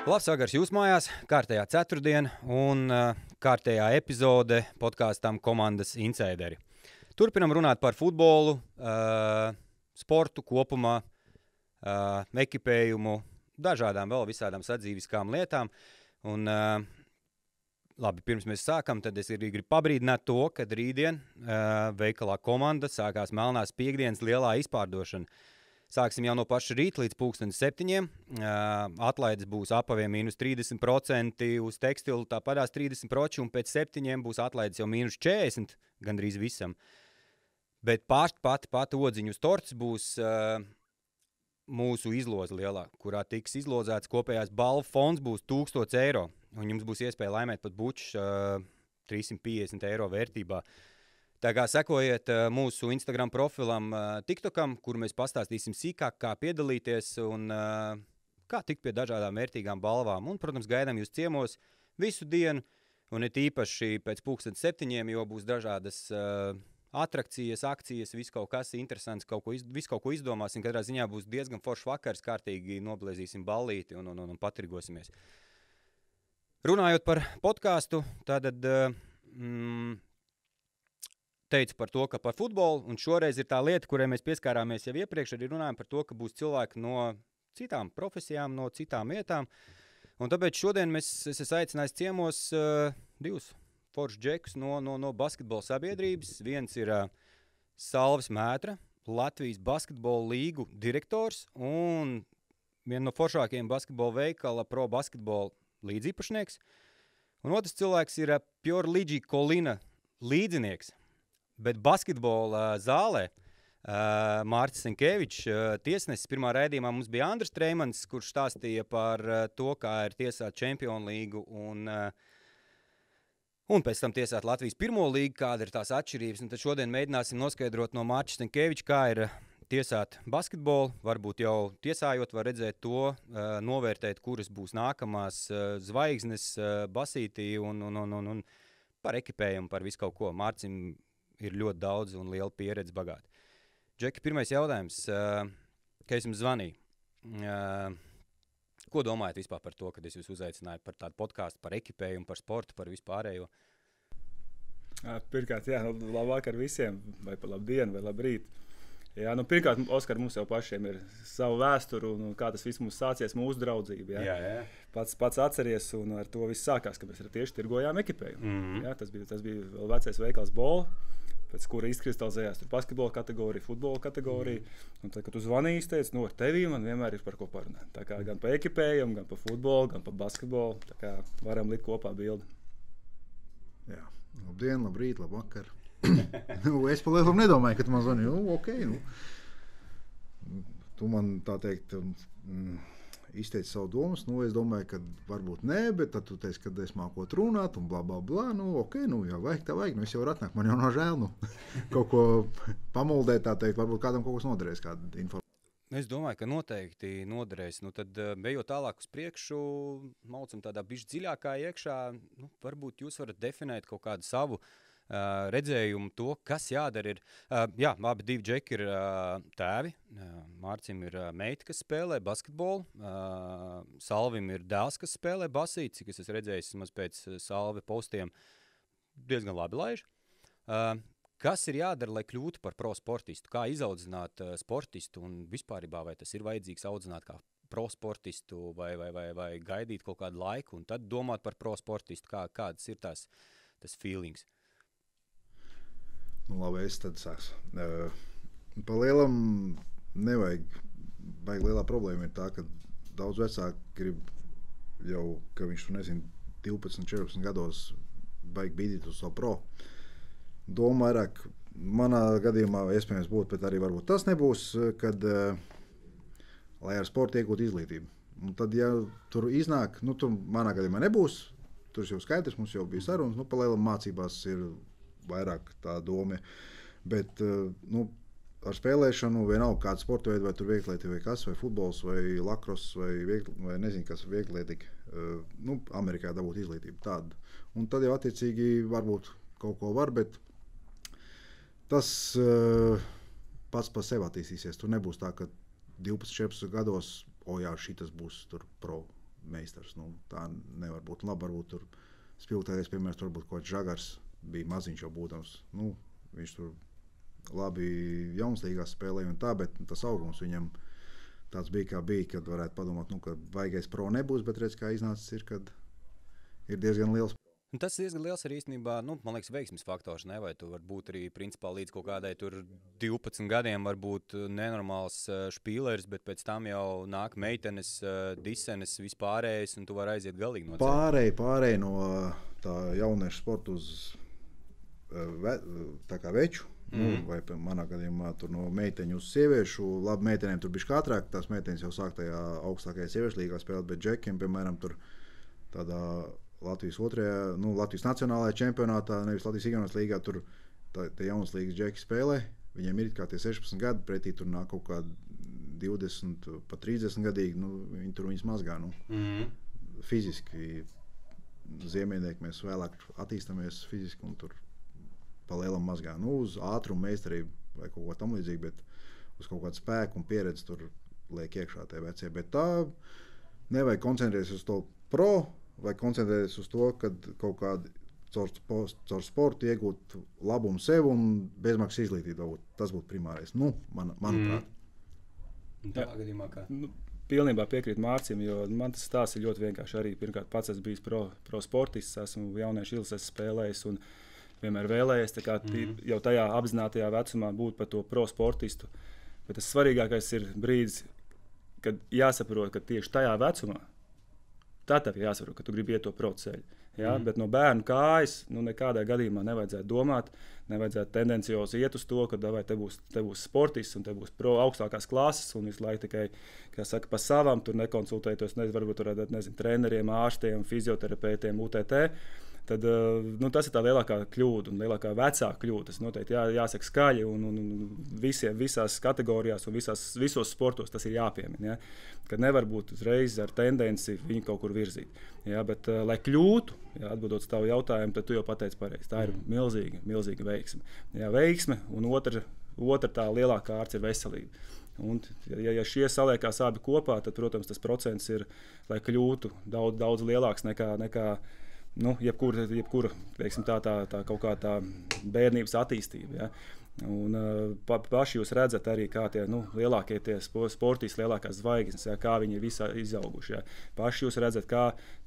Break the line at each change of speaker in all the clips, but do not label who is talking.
Labs vakars jūs mājās, kārtējā ceturtdiena un kārtējā epizode podkāstam Komandas Insideri. Turpinam runāt par futbolu, sportu kopumā, ekipējumu, dažādām vēl visādām sadzīviskām lietām. Un, labi, pirms mēs sākam, tad es gribu pabrīdināt to, ka rītdien veikalā Komanda sākās Melnās piekdienas lielā izpārdošana. Sāksim jau no paša rīta līdz 7:00. Atlaides būs apaviem mīnus 30%, uz tekstilu tāpatās 30%, un pēc 7:00 būs atlaides jau mīnus 40%, gandrīz visam. Bet pati odziņu uz torts būs mūsu izloze lielā, kurā tiks izlozēts kopējās balvu fonds būs 1000 eiro, un jums būs iespēja laimēt pat bučs 350 eiro vērtībā. Tā kā sekojiet mūsu Instagram profilam TikTokam, kur mēs pastāstīsim sīkāk, kā piedalīties un kā tikt pie dažādām vērtīgām balvām. Un, protams, gaidām jūs ciemos visu dienu, un it īpaši pēc 7:00, jo būs dažādas atrakcijas, akcijas, viss kaut kas interesants, visu kaut ko izdomāsim. Katrā ziņā būs diezgan foršs vakars, kārtīgi noblēzīsim ballīti un patirgosimies. Runājot par podkāstu, tātad teicu par to, ka par futbolu, un šoreiz ir tā lieta, kurai mēs pieskārāmies jau iepriekš, arī runājam par to, ka būs cilvēki no citām profesijām, no citām vietām. Un tāpēc šodien es esmu aicinājis ciemos divus foršus džekus no basketbola sabiedrības. Viens ir Salvis Mētra, Latvijas basketbola līgu direktors un viena no foršākajiem basketbola veikala Pro basketbola līdzīpašnieks. Un otrs cilvēks ir Pure Ligi Kolina līdzinieks. Bet basketbola zālē Mārcis Senkēvičs, tiesnesis, pirmā raidījumā mums bija Andris Treimans, kurš stāstīja par to, kā ir tiesāt Čempionu līgu un pēc tam tiesāt Latvijas pirmo līgu, kāda ir tās atšķirības. Un tad šodien mēģināsim noskaidrot no Mārcis Senkēviča, kā ir tiesāt basketbolu. Varbūt jau tiesājot var redzēt to, novērtēt, kuras būs nākamās zvaigznes basītī un par ekipējumu, par visu kaut ko. Mārcim ir ļoti daudz un liela pieredze bagāta. Džeki, pirmais jautājums, ka es jums zvanīju. Ko domājat vispār par to, kad es jūs uzaicināju par tādu podkāstu, par ekipējumu, par sportu, par vispārējo?
Pirmkārt, jā, labvakar visiem, vai pa labdienu, vai labrīt. Jā, pirmkārt, Oskar, mums jau pašiem ir sava vēsture un kā tas viss mums sācies, mūsu draudzība.
Jā.
Pats atceries, un ar to viss sākās, ka mēs tieši tirgojām ekipējumu. Jā, tas bija vēl vecais veikals Bola, pēc kura izkristalizējās tur basketbola kategorija, futbola kategorija. Un tad, kad tu zvanīji, teici, ar tevi man vienmēr ir par ko parunāt. Tā kā gan pa ekipējumu, gan pa futbolu, gan pa basketbolu. Tā kā varam likt kopā bildi.
Jā, labdien, labrīt, labvakar. Es pa lielam nedomāju, ka tu man zvani. Tu man tā teikt izteici savu domas. Es domāju, ka varbūt nē, bet tad tu teici, ka es mākot runāt un blā, blā, blā. Jā, vajag tā vajag. Es jau varu atnākt, man jau nav žēl. Kaut ko pamuldēt, tā teikt, varbūt kādam kaut kas noderēs, kāda informācija.
Es domāju, ka noteikti noderēs. Tad, ejot tālāk uz priekšu, maucam tādā bišķi dziļākā iekšā, varbūt jūs varat definēt kaut kādu savu redzējumu to, kas jādara ir. Jā, abi divi džeki ir tēvi. Mārcim ir meita, kas spēlē basketbolu. Salvim ir dēls, kas spēlē basīti, cik es esmu redzējis maz pēc Salve postiem. Diezgan labi laiž. Kas ir jādara, lai kļūtu par pro sportistu? Kā izaudzināt sportistu un vispārībā, vai tas ir vajadzīgs audzināt kā pro sportistu vai gaidīt kaut kādu laiku un tad domāt par pro sportistu? Kādas ir tas feelings?
Labi, es tad sākšu. Pa lielam nevajag, lielā problēma ir tā, ka daudz vecāki grib jau, ka viņš, 12, 14 gados baigi bīdīt uz savu pro. Doma vairāk, manā gadījumā iespējams būtu, bet arī varbūt tas nebūs, kad, lai ar sportu iegūtu izglītību. Un tad, ja tur iznāk, tur manā gadījumā nebūs, tur jau skaidrs, mums jau bija sarunas, pa lielam mācībās ir vairāk tā doma, bet ar spēlēšanu vienalga kādu sporta veidu, vai tur vieglietība, vai kas, vai futbols, vai lakros, vai nezinu kas, vieglietība, Amerikā dabūt izglītību tādu. Un tad jau attiecīgi varbūt kaut ko var, bet tas pats par sevi attīstīsies. Tur nebūs tā, ka 12, 14 gados, šitas būs tur pro. meistars. Nu, tā nevar būt. Labi, varbūt tur spilgtākais piemērs, tur varbūt kaut kāds Žagars bija maziņš jau būdams. Nu, viņš tur labi jaunslīgās spēlēja un tā, bet tas augums viņam tāds bija, kā bija, kad varētu padomāt, nu, ka vaigais pro nebūs, bet redz, kā iznācis ir, kad ir diezgan liels.
Un tas diezgan liels ir īstenībā, nu, man liekas, veiksmes faktors, ne? Vai tu vari būt arī, principā, līdz kaut kādai tur 12 gadiem var būt nenormāls špīleris, bet pēc tam jau nāk meitenes, disenes, vispārējais, un tu vari aiziet galīgi no ceļa.
Pārēj no tā jauniešu sporta uz tā kā veču, nu, vai manā gadījumā tur no meiteņu uz sieviešu. Labi, meitenēm tur bišķi ātrāk, tās meitenes jau sāk tajā augstākajā sieviešu līgā spēlēt, bet džekiem, piemēram, tur tādā Latvijas otrajā, nu, Latvijas nacionālajā čempionātā, nevis Latvijas-Igaunijas līgā, tur tie jaunas līgas džeki spēlē. Viņiem ir kā tie 16 gadi, pretī tur nāk kaut kā 20, pat 30 gadīgi, nu, viņi tur viņas mazgā, nu. Fiziski ziemienieki mēs vēlāk attīstamies fiziski un tur pa lielam mazgā. Nu, uz ātrumu meistarību vai kaut ko tam līdzīgi, bet uz kaut kādu spēku un pieredzi tur liek iekšā tie vecie. Bet tā nevajag koncentrēties uz to pro, vai koncentrēties uz to, ka kaut kādi caur sportu iegūt labumu sev un bezmaksas izglītību. Tas būtu primārais, nu, manuprāt.
Tā gadījumā kā?
Nu, pilnībā piekrīt Mārcim, jo man tas stāsts ir ļoti vienkārši. Arī pirmkārt pats esmu bijis pro sportists, esmu jauniešu ilgas spēlējis un vienmēr vēlējies jau tajā apzinātajā vecumā būt par to pro sportistu. Bet tas svarīgākais ir brīdis, kad jāsaprot, ka tieši tajā vecumā tad ir jāsaprot, ka tu gribi iet to pro ceļu. Ja? Bet no bērnu kājas nekādā gadījumā nevajadzētu domāt, nevajadzētu tendenciozi iet uz to, ka te būs sportists un te būs pro augstākās klases un visu laiku tikai, kā saka, pa savām tur nekonsultētos, varbūt treneriem, ārstiem, fizioterapeitiem, UTT. Tad, tas ir tā lielākā kļūda un lielākā vecāka kļūda. Tas noteikti jāsaka skaļi un visās kategorijās un visos sportos tas ir jāpiemina. Ja? Kad nevar būt uzreiz ar tendenci viņu kaut kur virzīt. Ja? Bet, lai kļūtu, ja, atbildot uz tavu jautājumu, tad tu jau pateici pareizi. Tā ir milzīga veiksme. Ja, veiksme un otra tā lielākā ārts ir veselība. Un, ja šie saliekās abi kopā, tad, protams, tas procents ir, lai kļūtu daudz lielāks nekā jebkura teiksim, tā kaut kā tā bērnības attīstība. Ja? Un, paši jūs redzat arī, kā tie lielākie tie sportisti, lielākās zvaigznes, ja? Kā viņi ir visā izauguši. Ja? Paši jūs redzat,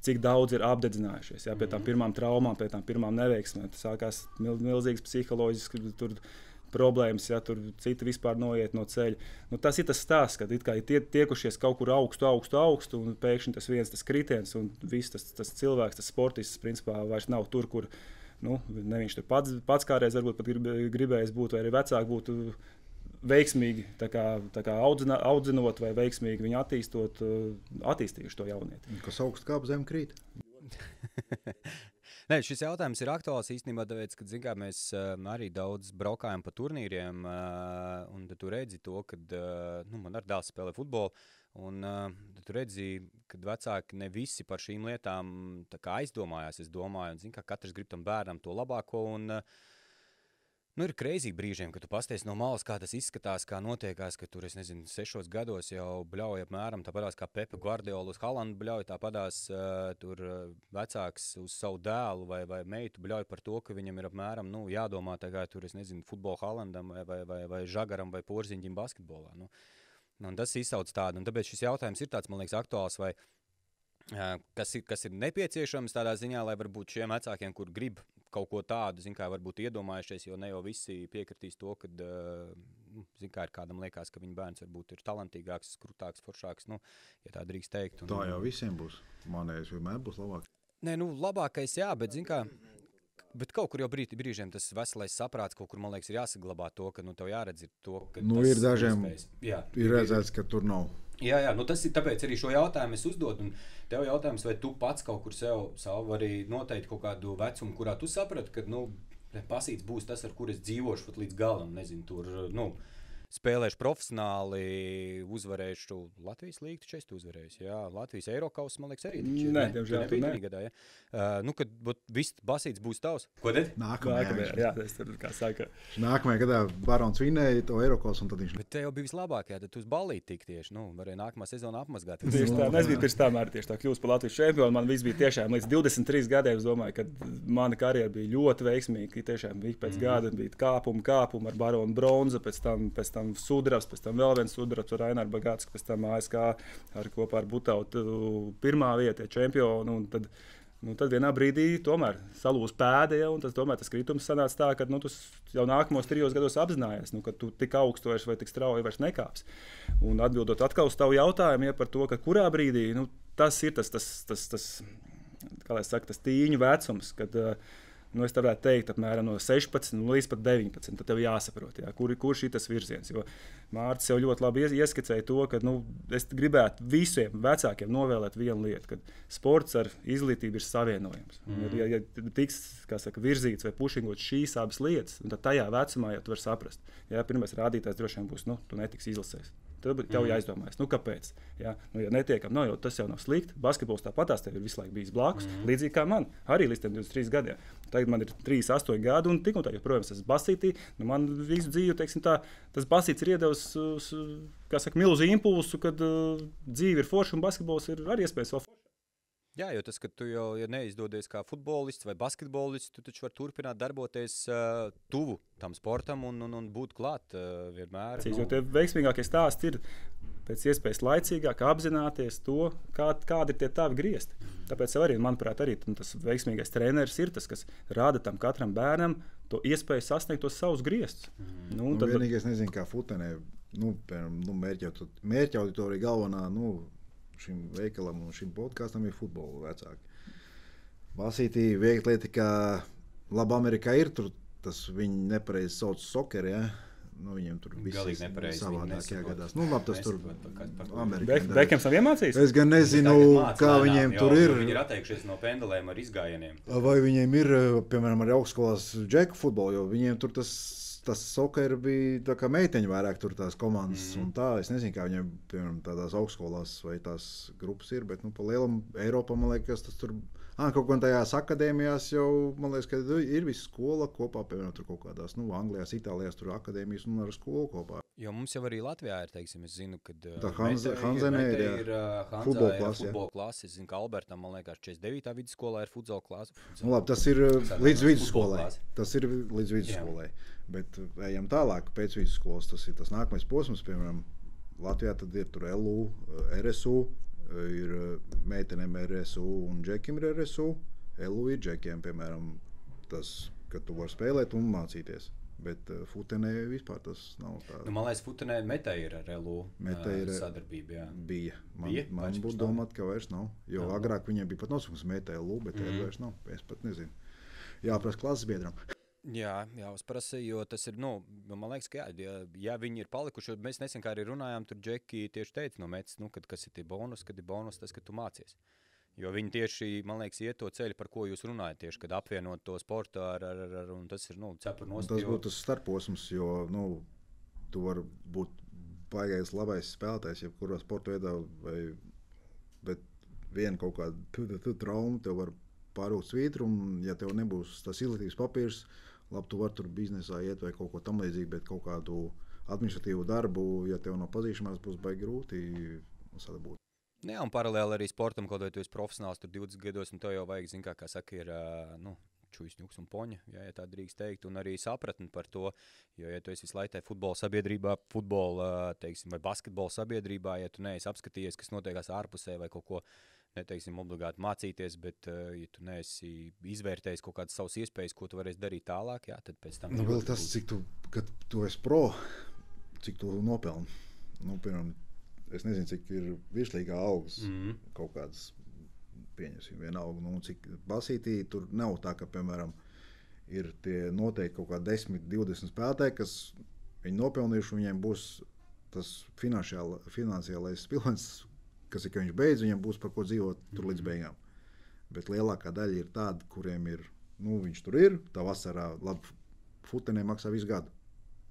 cik daudz ir apdedzinājušies. Ja? Pie tām pirmām traumām, pie tām pirmām neveiksmēm. Tas sākās milzīgas psiholoģiskas problēmas, ja tur citi vispār noiet no ceļa. Tas ir tas stāsts, kad it kā ir tiekušies kaut kur augstu, un pēkšņi tas kritiens, un viss tas cilvēks, tas sportists, principā vairs nav tur, kur ne viņš tur pats kādreiz varbūt pat gribējis būt, vai arī vecāki būtu veiksmīgi tā kā audzinot vai veiksmīgi viņu attīstījuši to jaunieti.
Kas augstu kāp zem krīt?
Nē, šis jautājums ir aktuāls īstenībā, tāpēc, ka mēs arī daudz braukājam pa turnīriem, un tu redzi to, ka man ar dēls spēlē futbolu, un tu redzi, ka vecāki ne visi par šīm lietām tā kā aizdomājās, es domāju, un katrs grib tam bērnam to labāko, un ir kreizīgi brīžiem, kad tu pasties no malas, kā tas izskatās, kā notiekās, ka tur, 6 gados jau bļauj apmēram, tāpadās kā Pepe Guardiola uz Halandu bļauj, tāpadās tur vecāks uz savu dēlu vai meitu bļauj par to, ka viņam ir apmēram, jādomā tagad tur, futbola Halandam vai Žagaram vai Porziņģim basketbolā. Un tas izsauc tādu, un tāpēc šis jautājums ir tāds, man liekas, aktuāls, vai kas ir nepieciešams tādā ziņā, lai varbūt šiem vecākiem, kur grib kaut ko tādu, varbūt iedomājušies, jo ne jau visi piekritīs to, kad, ir kādam liekas, ka viņa bērns varbūt ir talantīgāks, skrutāks, foršāks, ja tā drīkst teikt.
Tā jau visiem būs. Manējais vienmēr būs labāk.
Nē, labākais jā, bet kaut kur jau brīžiem tas veselais saprāts, kaut kur, man liekas, ir jāsaglabā to, ka tev jāredz ir to, ka
ir dažiem, ir redzēts, ka tur nav.
Jā, tas ir tāpēc arī šo jautājumu es uzdodu, un tev jautājums, vai tu pats kaut kur savu arī noteikti kaut kādu vecumu, kurā tu saprati, ka, pasīts būs tas, ar kur es dzīvošu līdz galam, tur, spēlēšu profesionāli, uzvarēšu Latvijas līgu, taču esi uzvarējis. Jā, Latvijas Eirokaus, man liekas, arī.
Nē, diemžēl tu ne.
Gadā, ja? Kad viss basīts būs tavs.
Ko tad? Nākamajā.
Jā, es tur kā saka.
Nākamajā gadā Barons vinēja to Eirokaus un tad viņš.
Bet te jau bija vislabāk, jā, tad tu uz ballīti tik tieši, varēja nākamā sezona apmazgāt.
Tieši tā, es biju pirms tam arī tieši tā kļūst par Latvijas čempionu. Man viss bija tiešām līdz 23 gadiem, es domāju, ka mana karjera bija ļoti veiksmīga. Tiešām bija pēc gada bija kāpumi ar Baronu bronzu, pēc tam sudrabs, pēc tam vēl viens sudrabs ar Aināru Bagātsku, pēc tam ASK kopā ar Butautu pirmā vietā čempionu. Tad vienā brīdī tomēr salūz pēdējā, un tas kritums sanāca tā, ka tu jau nākamos 3 gados apzinājies, ka tu tik augstu vai tik strauji vairs nekāps. Un atbildot atkal uz tavu jautājumu, ja par to, ka kurā brīdī, tas ir tas kā lai saka, tas tīņu vecums, kad es tā varētu teikt, apmēram no 16 līdz pat 19. Tad tev jāsaprot, kurš ir tas virziens. Jo Mārcis jau ļoti labi ieskicēja to, ka es gribētu visiem vecākiem novēlēt vienu lietu, ka sports ar izglītību ir savienojams. Ja tiks virzīts vai pušingots šīs abas lietas, tad tajā vecumā jau tu vari saprast. Ja pirmais rādītājs droši vien būs, tu netiks izlasējis. Tev jāizdomājas, kāpēc. Ja netiekam, jau tas jau nav slikti. Basketbols tāpatās tev ir visu laiku bijis blakus. Līdzīgi kā man, arī līdz 23 gadiem. Tagad man ir 38 gadi, un tik un tā joprojām esmu basītī. Man visu dzīvi, tas basīts ir iedevis milzu impulsu, kad dzīve ir forša un basketbols ir arī iespējas vēl forša.
Jā, jo tas, ka tu jau neizdodies kā futbolists vai basketbolists, tu taču vari turpināt darboties tuvu tam sportam un būt klāt vienmēr.
Jo tie veiksmīgākie stāsti ir pēc iespējas laicīgāk apzināties to, kādi ir tie tavi griezti. Tāpēc arī, manuprāt, tas veiksmīgais treneris ir tas, kas rāda tam katram bērnam to iespēju sasniegt tos savus griestus.
Vienīgais nezinu, kā futenē, mērķa auditorija galvenā, šim veikalam un šim podkastam ir futbola vecāki. Basītī viegli lieta, ka labi Amerikā ir tur, tas viņi nepareizi sauc sokeri, ja? Viņiem tur viss savādāk gadās. Labi, tas tur Amerikā.
Bekems nav iemācījis?
Es gan nezinu, kā viņiem tur ir.
Viņi ir atteikušies no pendelēm ar izgājieniem.
Vai viņiem ir, piemēram, arī augstskolās džeku futbolu, jo viņiem tur tas sokeri bija tā kā meiteņi vairāk tur tās komandas un tā. Es nezinu, kā viņiem, piemēram, tādās augstskolās vai tās grupas ir, bet, pa lielam Eiropā, man liekas, tas tur, kaut gan tajās akadēmijās jau, man liekas, ka ir visa skola kopā, piemēram, tur kaut kādās, Anglijās, Itālijās, tur akadēmijas un ar skolu kopā.
Jo mums jau arī Latvijā ir, teiksim, es zinu, kad
tā Hanzenē ir futbola
klase. Es zinu, ka Albertam, man liekas, 49. vidusskolā ir futbola klase.
Labi, tas ir līdz vidusskolai. Tas ir līdz vidusskolai. Bet ejam tālāk pēc vidusskolas. Tas ir tas nākamais posms, piemēram, Latvijā tad ir tur LU, RSU, ir meitenēm RSU un džekiem ir RSU. LU ir džekiem, piemēram, tas, ka tu vari spēlēt un mācīties. Bet futenē vispār tas nav tā.
Man liekas, futenē Metē ir ar LU sadarbība. Jā.
Bija. Man būtu domāt, ka vairs nav. Jo agrāk viņiem bija pat nosaukums Metē LU, bet vairs nav. Es pat nezinu. Jāprasa klases biedram.
Jā, jāuzprasa, jo tas ir, man liekas, ka ja viņi ir palikuši, mēs nesen kā arī runājām, tur Džeki tieši teica no Metas, kas ir tie bonus, kad ir bonus tas, ka tu mācies. Jo viņi tieši, man liekas, iet to ceļu, par ko jūs runājat tieši, kad apvienot to sportu un tas ir, cepur nost.
Tas būtu tas starposms, jo, tu vari būt baigais labais spēlētājs, jebkurā sporta veidā, bet viena kaut kāda trauma tev var pārūt svītru, un ja tev nebūs tas izglītības papīrs, labi, tu vari tur biznesā iet vai kaut ko tam līdzīgi, bet kaut kādu administratīvu darbu, ja tev nav pazīšanās, būs baigi grūti sadabūt.
Jā, un paralēli arī sportam, kaut vai tu esi profesionāls tur 20 gados, un tev jau vajag, kā saka, ir čujsņuks un poņa, ja tā drīkst teikt, un arī sapratni par to, jo, ja tu esi visu laiku futbola sabiedrībā, teiksim, vai basketbola sabiedrībā, ja tu neesi apskatījies, kas notiekās ārpusē vai kaut ko, neteiksim, obligāti mācīties, bet, ja tu neesi izvērtējis kaut kādas savas iespējas, ko tu varēsi darīt tālāk, jā, tad pēc tam...
vēl tas, kad tu esi pro, cik tu nopelni. Piemēram, es nezinu, cik ir virslīgā algas kaut kādas, pieņemsim, vienalga, cik basītī, tur nav tā, ka, piemēram, ir tie noteikti kaut kā 10-20 spēlētāji, kas viņi nopelnījuši, viņiem būs tas finansiālais pilns, kas ir, ka viņš beidz, viņam būs par ko dzīvot tur līdz beigām. Bet lielākā daļa ir tāda, kuriem ir, viņš tur ir, tā vasarā labi futenē maksā visu gadu.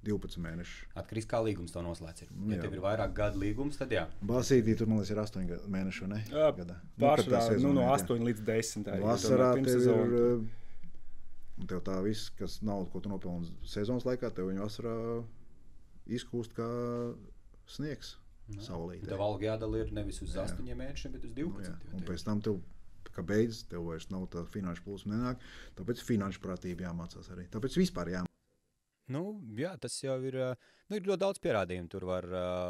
12 mēneši.
Atkarīgs, kā līgums to noslēdz. Ja tev ir vairāk gadu līgums, tad jā.
Basītī tur, man liekas, ir 8 mēneši, vai ne? Gadā.
Pārsvarā no 8 līdz 10.
Vasarā tev ir, un tev tā viss, kas nauda, ko tu nopelni sezonas laikā, tev viņa vasarā izkūst kā sniegs saulītē.
Tev alga jādala ir nevis uz 8 mēnešiem, bet uz 12.
Un pēc tam tev, kā beidzas, tev vairs nav tā finanšu plūsma nenāk, tāpēc finanšu pratība jāmācās arī. Tāpēc vispār jāmācās.
Jā, tas jau ir ļoti daudz pierādījumu. Tur var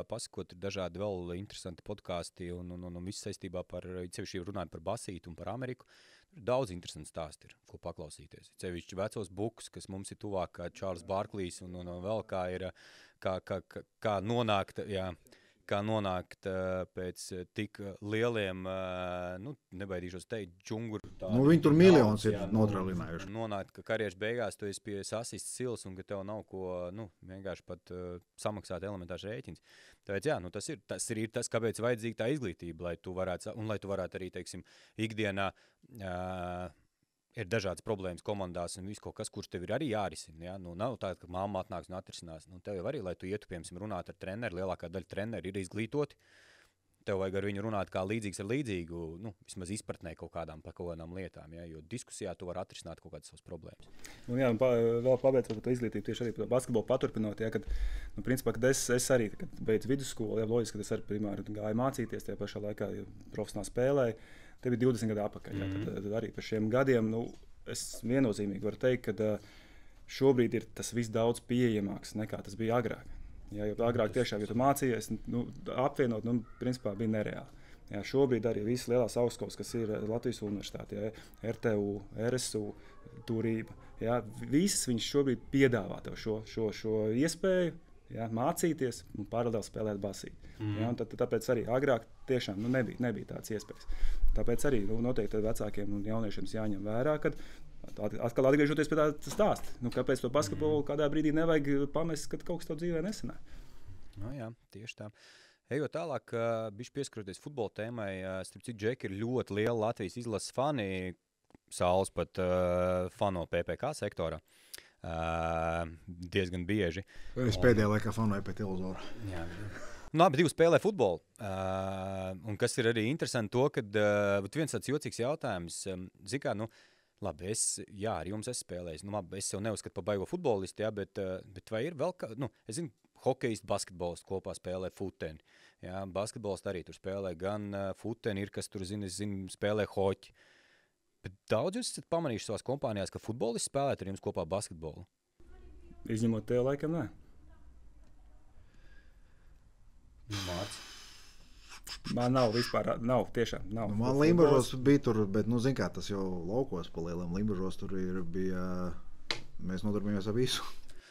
pasakot, ir dažādi vēl interesanti podkāsti un viss saistībā par, cevišķi runājot par Basītu un par Ameriku. Tur daudz interesanti stāsti ir, ko paklausīties. Cevišķi vecos bukus, kas mums ir tuvāk, kā Čārls Barklīs un vēl kā ir, kā nonākt, kā nonākt pēc tik lieliem, nebaidīšos teikt, džunguru.
Viņi tur miljonus ir notrālinājuši.
Nonākt, ka karjeras beigās tu esi pie sasistas silas un ka tev nav ko, vienkārši pat samaksāt elementārs rēķins. Tāpēc, tas ir tas, kāpēc vajadzīga tā izglītība, lai tu varētu arī, teiksim, ikdienā ir dažādas problēmas komandās un viss kaut kas, kurš tev ir arī jārisina. Ja? Nav tā, ka mamma atnāks un atrisinās. Tev jau arī, lai tu ietu, piemēram, runāt ar treneri, lielākā daļa treneri ir izglītoti. Tev vajag ar viņu runāt kā līdzīgs ar līdzīgu, vismaz izpratnē par kaut kādām lietām, ja? Jo diskusijā tu vari atrisināt kaut kādas savas problēmas.
Un vēl pabeidzot to izglītību tieši arī par basketbolu paturpinot, ja, kad, principā, kad es arī, kad beidzu vidusskolu, ja, loģiski, kad es arī primāri gāju mācīties, tajā pašā laikā profesionāli spēlēju, te bija 20 gadu atpakaļ. Tad arī par šiem gadiem es viennozīmīgi varu teikt, ka šobrīd ir tas viss daudz pieejamāks nekā tas bija agrāk. Ja, jo agrāk tiešām, ja tu mācījies, apvienot, principā bija nereāli. Ja, šobrīd arī visas lielās augstskolas, kas ir Latvijas universitāte, ja, RTU, RSU, Turība, ja, visas viņas šobrīd piedāvā tev šo iespēju, ja, mācīties un paralēli spēlēt basīti. Ja, tāpēc arī agrāk tiešām nebija tādas iespējas. Tāpēc arī noteikti vecākiem un jauniešiem jāņem vērā, kad atkal atgriežoties pie tā stāsta. Kāpēc to basketbolu kādā brīdī nevajag pamest, kad kaut kas tev dzīvē nesanāk?
Jā, tieši tā. Ejot tālāk, bišķi pieskaroties futbola tēmai, starp citu, Džeki ir ļoti liela Latvijas izlases fani, Sauls pat fano PPK sektorā. Diezgan bieži.
Es pēdējā laikā fanoju pie televizora.
Jā. Abi divi spēlē futbolu. Un kas ir arī interesanti to, ka viens tāds jocīgs jautājums, labi, ar jums esmu spēlējis. Es jau neuzskatu par baigo futbolistu, ja, bet vai ir vēl kā, es zinu, hokejisti, basketbolisti kopā spēlē futeni. Ja, basketbolisti arī tur spēlē gan futeni, ir kas tur, spēlē hoķi. Bet daudz jūs esat pamanījuši savās kompānijās, ka futbolisti spēlē ar jums kopā basketbolu?
Izņemot tev, laikam, nē.
Mārts.
Man nav vispār, tiešām nav.
Man Limbažos bija tur, bet, kā tas jau laukos pa lielam. Limbažos tur bija, mēs nodarbojamies ar visu.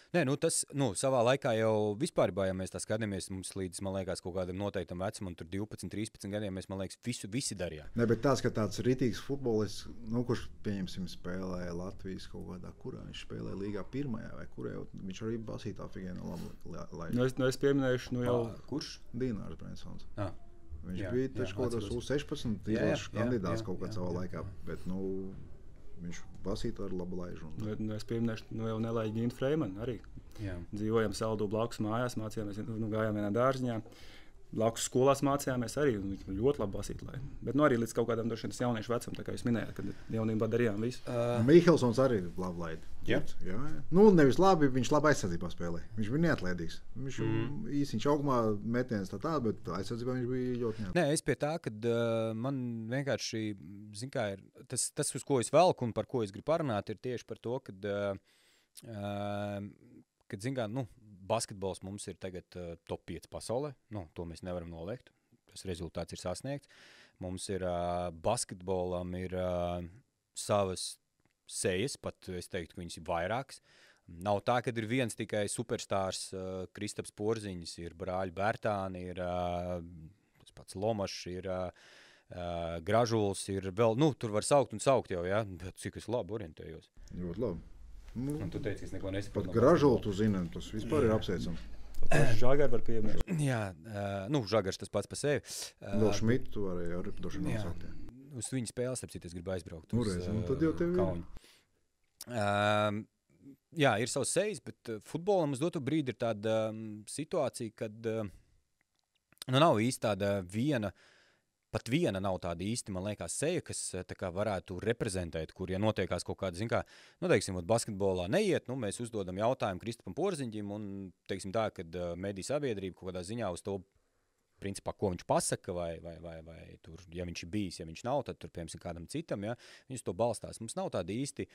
Nē, tas, savā laikā jau vispār, ja mēs tā skatāmies, mums līdz, man liekas, kaut kādam noteiktam vecumam, tur 12, 13 gadiem, mēs, man liekas, visi darījām.
Ne, bet tāds ritīgs futbolists, kurš, pieņemsim, spēlēja Latvijas kaut kādā, kurā viņš spēlēja līgā pirmajā, vai kurā jau viņš arī basītā figēna labi.
Es pieminējuši, jau...
Kurš?
Dīnārs Brensons. Viņš bija taču kaut kāds U16 izlašu kandidāts kaut kādā savā laikā, bet, viņš basītā ar labu laižu.
Es pieminēšu, jau nelaiģi Gintu Freimanu arī. Jā. Dzīvojam Saldū blakus mājās, mācījāmies, gājām vienā dārziņā. Blakus skolās mācījāmies arī, ļoti labi basīt. Bet arī līdz kaut kādam jauniešu vecumam, tā kā jūs minējāt, kad jaunībā darījām visu.
Mihelsons arī labi laid. Jā. Nevis labi, viņš labi aizsardzībā spēlē. Viņš bija neatlaidīgs. Viņš īsiņš augumā metiens tā, bet aizsardzībā viņš bija ļoti neatlaidīgs.
Nē, es pie tā, kad man vienkārši, ir tas, uz ko es velku un par ko es gribu parunāt, ir tieši par to, kad basketbols mums ir tagad top 5 pasaulē. To mēs nevaram noliegt. Tas rezultāts ir sasniegts. Mums ir basketbolam ir savas sejas, pat es teiktu, ka viņas ir vairākas. Nav tā, ka ir viens tikai superstārs Kristaps Porziņš, ir brāļi Bērtāni, ir tas pats Lomašs, ir Gražuls, ir vēl, tur var saukt jau, ja? Bet cik es labi orientējos.
Ļoti labi.
Tu teici, ka es neko nesaprotu.
Pat Gražulu tu zini, tas vispār ir apsveicams.
Žagari var pieminēt.
Jā, Žagars tas pats par sevi.
Šmitu tu arī doši nosaukt.
Uz viņu spēles, apcīt, es gribu aizbraukt
tad jau tev
Kauņu. jā, ir savs sejas, bet futbolam uz dotu brīdi ir tāda situācija, kad nav īsti tāda pat viena nav tāda īsti, man liekas, seja, kas tā kā varētu reprezentēt, kur, ja notiekās kaut kāda, zin kā, teiksim, basketbolā neiet, mēs uzdodam jautājumu Kristupam Porziņģim un, teiksim tā, kad mediju sabiedrība kaut kādā ziņā uz to, principā, ko viņš pasaka, vai tur, ja viņš ir bijis, ja viņš nav, tad tur, piemēram, kādam citam, ja, viņš to balstās. Mums nav tāda īsti,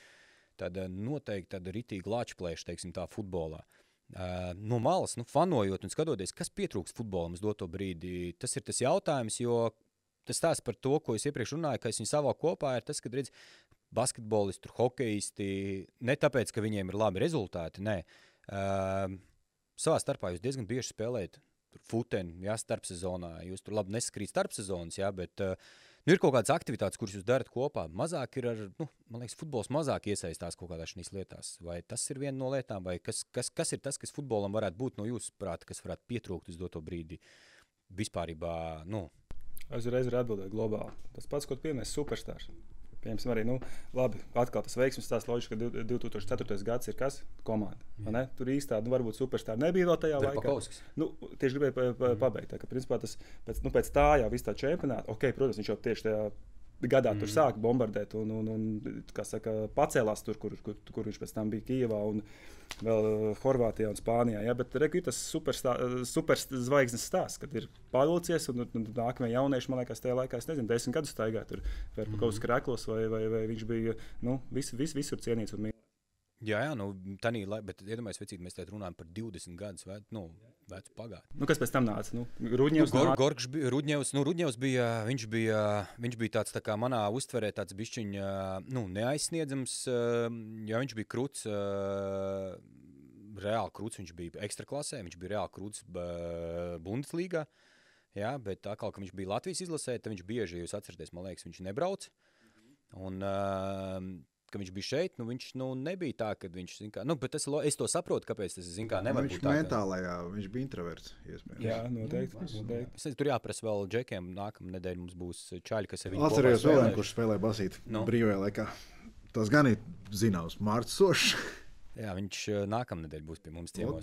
tāda noteikti tāda ritīga lāčplēša, teiksim tā, futbolā. No malas, fanojot un skatoties, kas pietrūkst futbolam uz doto brīdi, tas ir tas jautājums, jo tas stāsts par to, ko es iepriekš runāju, ka es viņu savā kopā ir tas, kad redz basketbolisti, tur hokejisti, ne tāpēc, ka viņiem ir labi rezultāti, nē. Savā starpā jūs diezgan bieži spēlējat futeni, jā, starpsezonā, jūs tur labi neskrīt starpsezonas, jā, bet ir kaut kādas aktivitātes, kuras jūs darat kopā. Mazāk ir man liekas, futbols mazāk iesaistās kaut kādās šīs lietās. Vai tas ir viena no lietām, vai kas ir tas, kas futbolam varētu būt no jūsu prāta, kas varētu pietrūkt uz doto brīdi vispārībā,
Es uzreiz varu atbildēt globāli. Tas pats, ko tu pieminēji, superstārs. Piemēram, arī, labi, atkal tas veiksmes stāsts loģiski, ka 2004. gads ir kas? Komanda. Tur īstā, varbūt superstāri nebija vēl tajā laikā. Tieši gribēju pabeigt, ka, principā, tas pēc tā jau viss tā čempionāta, protams, viņš jau tieši tajā gadā tur sāka bombardēt un kā saka, pacēlās tur, kur viņš pēc tam bija Kijevā un vēl Horvātijā un Spānijā. Ja? Bet ir tas superzvaigznes stāsts, kad ir palūcies un nākamie jaunieši, man liekas, tajā laikā, es nezinu, 10 gadus staigā tur Verpakovs Kreklos vai viņš bija, visur cienīts un mīlēts.
Jā, bet iedomājies, vecīt, mēs tagad runājam par 20 gadus vecu pagātni.
Kas pēc tam nāca?
Rudņevs bija, viņš bija tāds tā kā manā uztverē tāds bišķiņ, neaizsniedzams, ja viņš bija krūts, reāli krūts, viņš bija ekstraklasē, viņš bija reāli krūts Bundeslīgā, jā, bet atkal, ka viņš bija Latvijas izlasē, tad viņš bieži, jūs atceraties, man liekas, viņš nebrauc, un ka viņš bija šeit, viņš nebija tā, kad viņš, bet es to saprotu, kāpēc tas, nevar būt tā.
Viņš mentālajā, viņš bija introverts, iespējams.
Jā, noteikti.
Tur jāprasa vēl džekiem, nākamā nedēļa mums būs čaļi, kas ar viņu
atceries vēl, kurš spēlē basīt brīvajā laikā. Tas gan ir zināms, Mārts Sošs.
Jā, viņš nākamā nedēļa būs pie mums ciemos.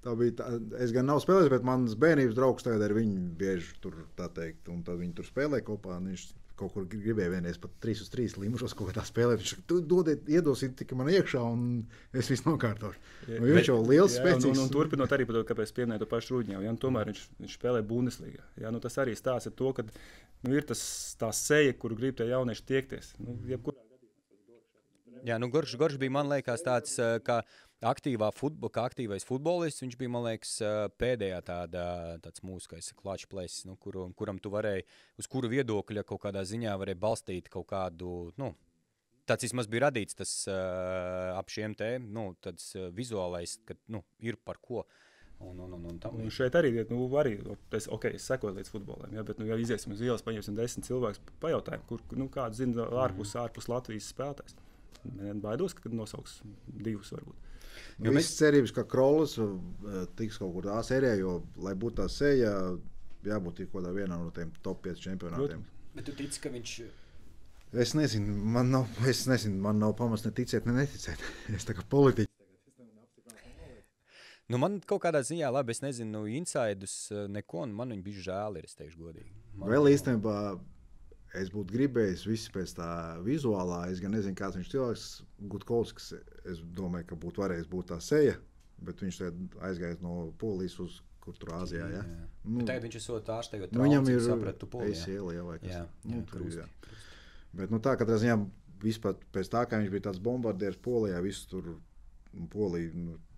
Tā bija es gan nav spēlējis, bet mans bērnības draugs tagad ar viņu bieži tur, tā teikt, un tad viņi tur spēlē kopā, un viņš kaut kur gribēja vienreiz pat 3-3 limušos kaut kā spēlēt. Viņš saka, iedosit tikai man iekšā, un es visu nokārtošu. Viņš jau liels spēcīgs.
Un turpinot arī par to, kāpēc pieminēja to pašu Rudņevu. Ja, tomēr viņš spēlē Bundeslīgā. Ja, tas arī stāsta to, ka ir tā seja, kuru grib tie jaunieši tiekties.
Jā, Gorš bija, man liekas, tāds, kā aktīvais futbolists, viņš bija, man liekas, pēdējā tāds mūskais klāčplēsis, kuram tu varēji, uz kuru viedokļa kaut kādā ziņā varēja balstīt kaut kādu, tāds vismaz bija radīts tas ap šiem tāds vizuālais, ka, ir par ko. Un
šeit arī, es sekoju līdz futboliem, ja, bet, ja iziesim uz ielas, paņemsim 10 cilvēkus, pajautājam, kādu zina ārpus Latvijas spēlētājs. Baidos, ka nosauks 2 varbūt.
Visas cerības, ka Krolis tiks kaut kur tā sērijā, jo, lai būtu tā seja, jābūt kaut kādā vienā no tiem top 5 čempionātiem.
Bet tu tici, ka viņš...
Es nezinu, man nav pamats ne ticēt, ne neticēt. Es tā kā politiķis.
Man kaut kādā ziņā, labi, es nezinu, insaidus neko, un man viņi bija žēli, es teikšu godīgi.
Vēl īstenībā es būtu gribējis visi pēc tā vizuālā, es gan nezinu, kāds viņš cilvēks, Gutkovskis, es domāju, ka būtu varējis būt tā seja, bet viņš aizgājis no Polijas uz kur tur Āzijā, ja?
Bet tagad viņš esot ārstējot trauci, sapratu Polijā.
ACL, jā, vai kas.
Jā,
krusti. Bet tā, katrā ziņā, vispār pēc tā, kā viņš bija tāds bombardieris Polijā, visu tur, Polija,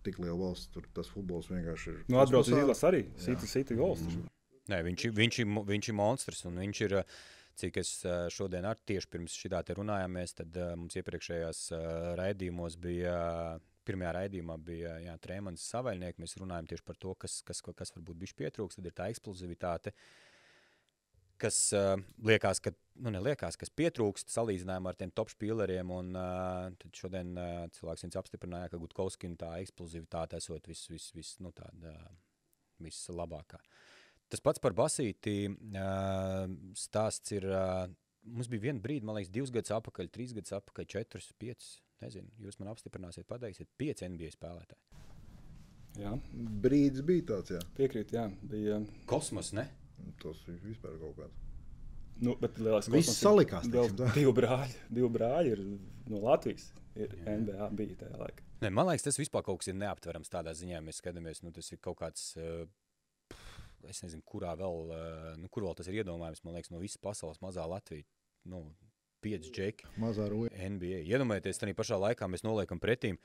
tik liela valsts, tur tas futbols vienkārši ir.
Atbrauc uz ielas arī, City gols.
Nē, viņš ir monstrs, un viņš ir... Cik es šodien ar tieši pirms šitā te runājāmies, tad mums iepriekšējās raidījumos bija, pirmajā raidījumā bija Trēmanis Savaļnieki, mēs runājam tieši par to, kas varbūt bišķi pietrūks, tad ir tā eksplozivitāte, kas liekas, kas pietrūkst salīdzinājumā ar tiem top špīleriem, un tad šodien cilvēks viens apstiprināja, ka Gutkovskim tā eksplozivitāte esot vislabākā. Tas pats par basīti stāsts ir, mums bija viena brīdi, man liekas, 2 gadus atpakaļ, 3 gadus atpakaļ, 4, 5, nezinu, jūs man apstiprināsiet, pateiksiet, 5 NBA spēlētāji.
Jā.
Brīdis bija tāds, jā.
Piekrīt, jā. Bija...
Kosmos, ne?
Tas ir vispār kaut kāds.
Nu, bet lielais
Viss salikās.
Divi brāļi ir no Latvijas. Ir NBA bija tajā laikā.
Ne, man liekas, tas vispār kaut kas ir neaptverams tādā ziņā. Mēs skatāmies, tas ir kaut kāds, es nezinu, kur vēl tas ir iedomājums, man liekas, no visas pasaules mazā Latvija. 5 džeki.
Mazā roja.
NBA. Iedomājieties, tādā pašā laikā mēs noliekam pretīm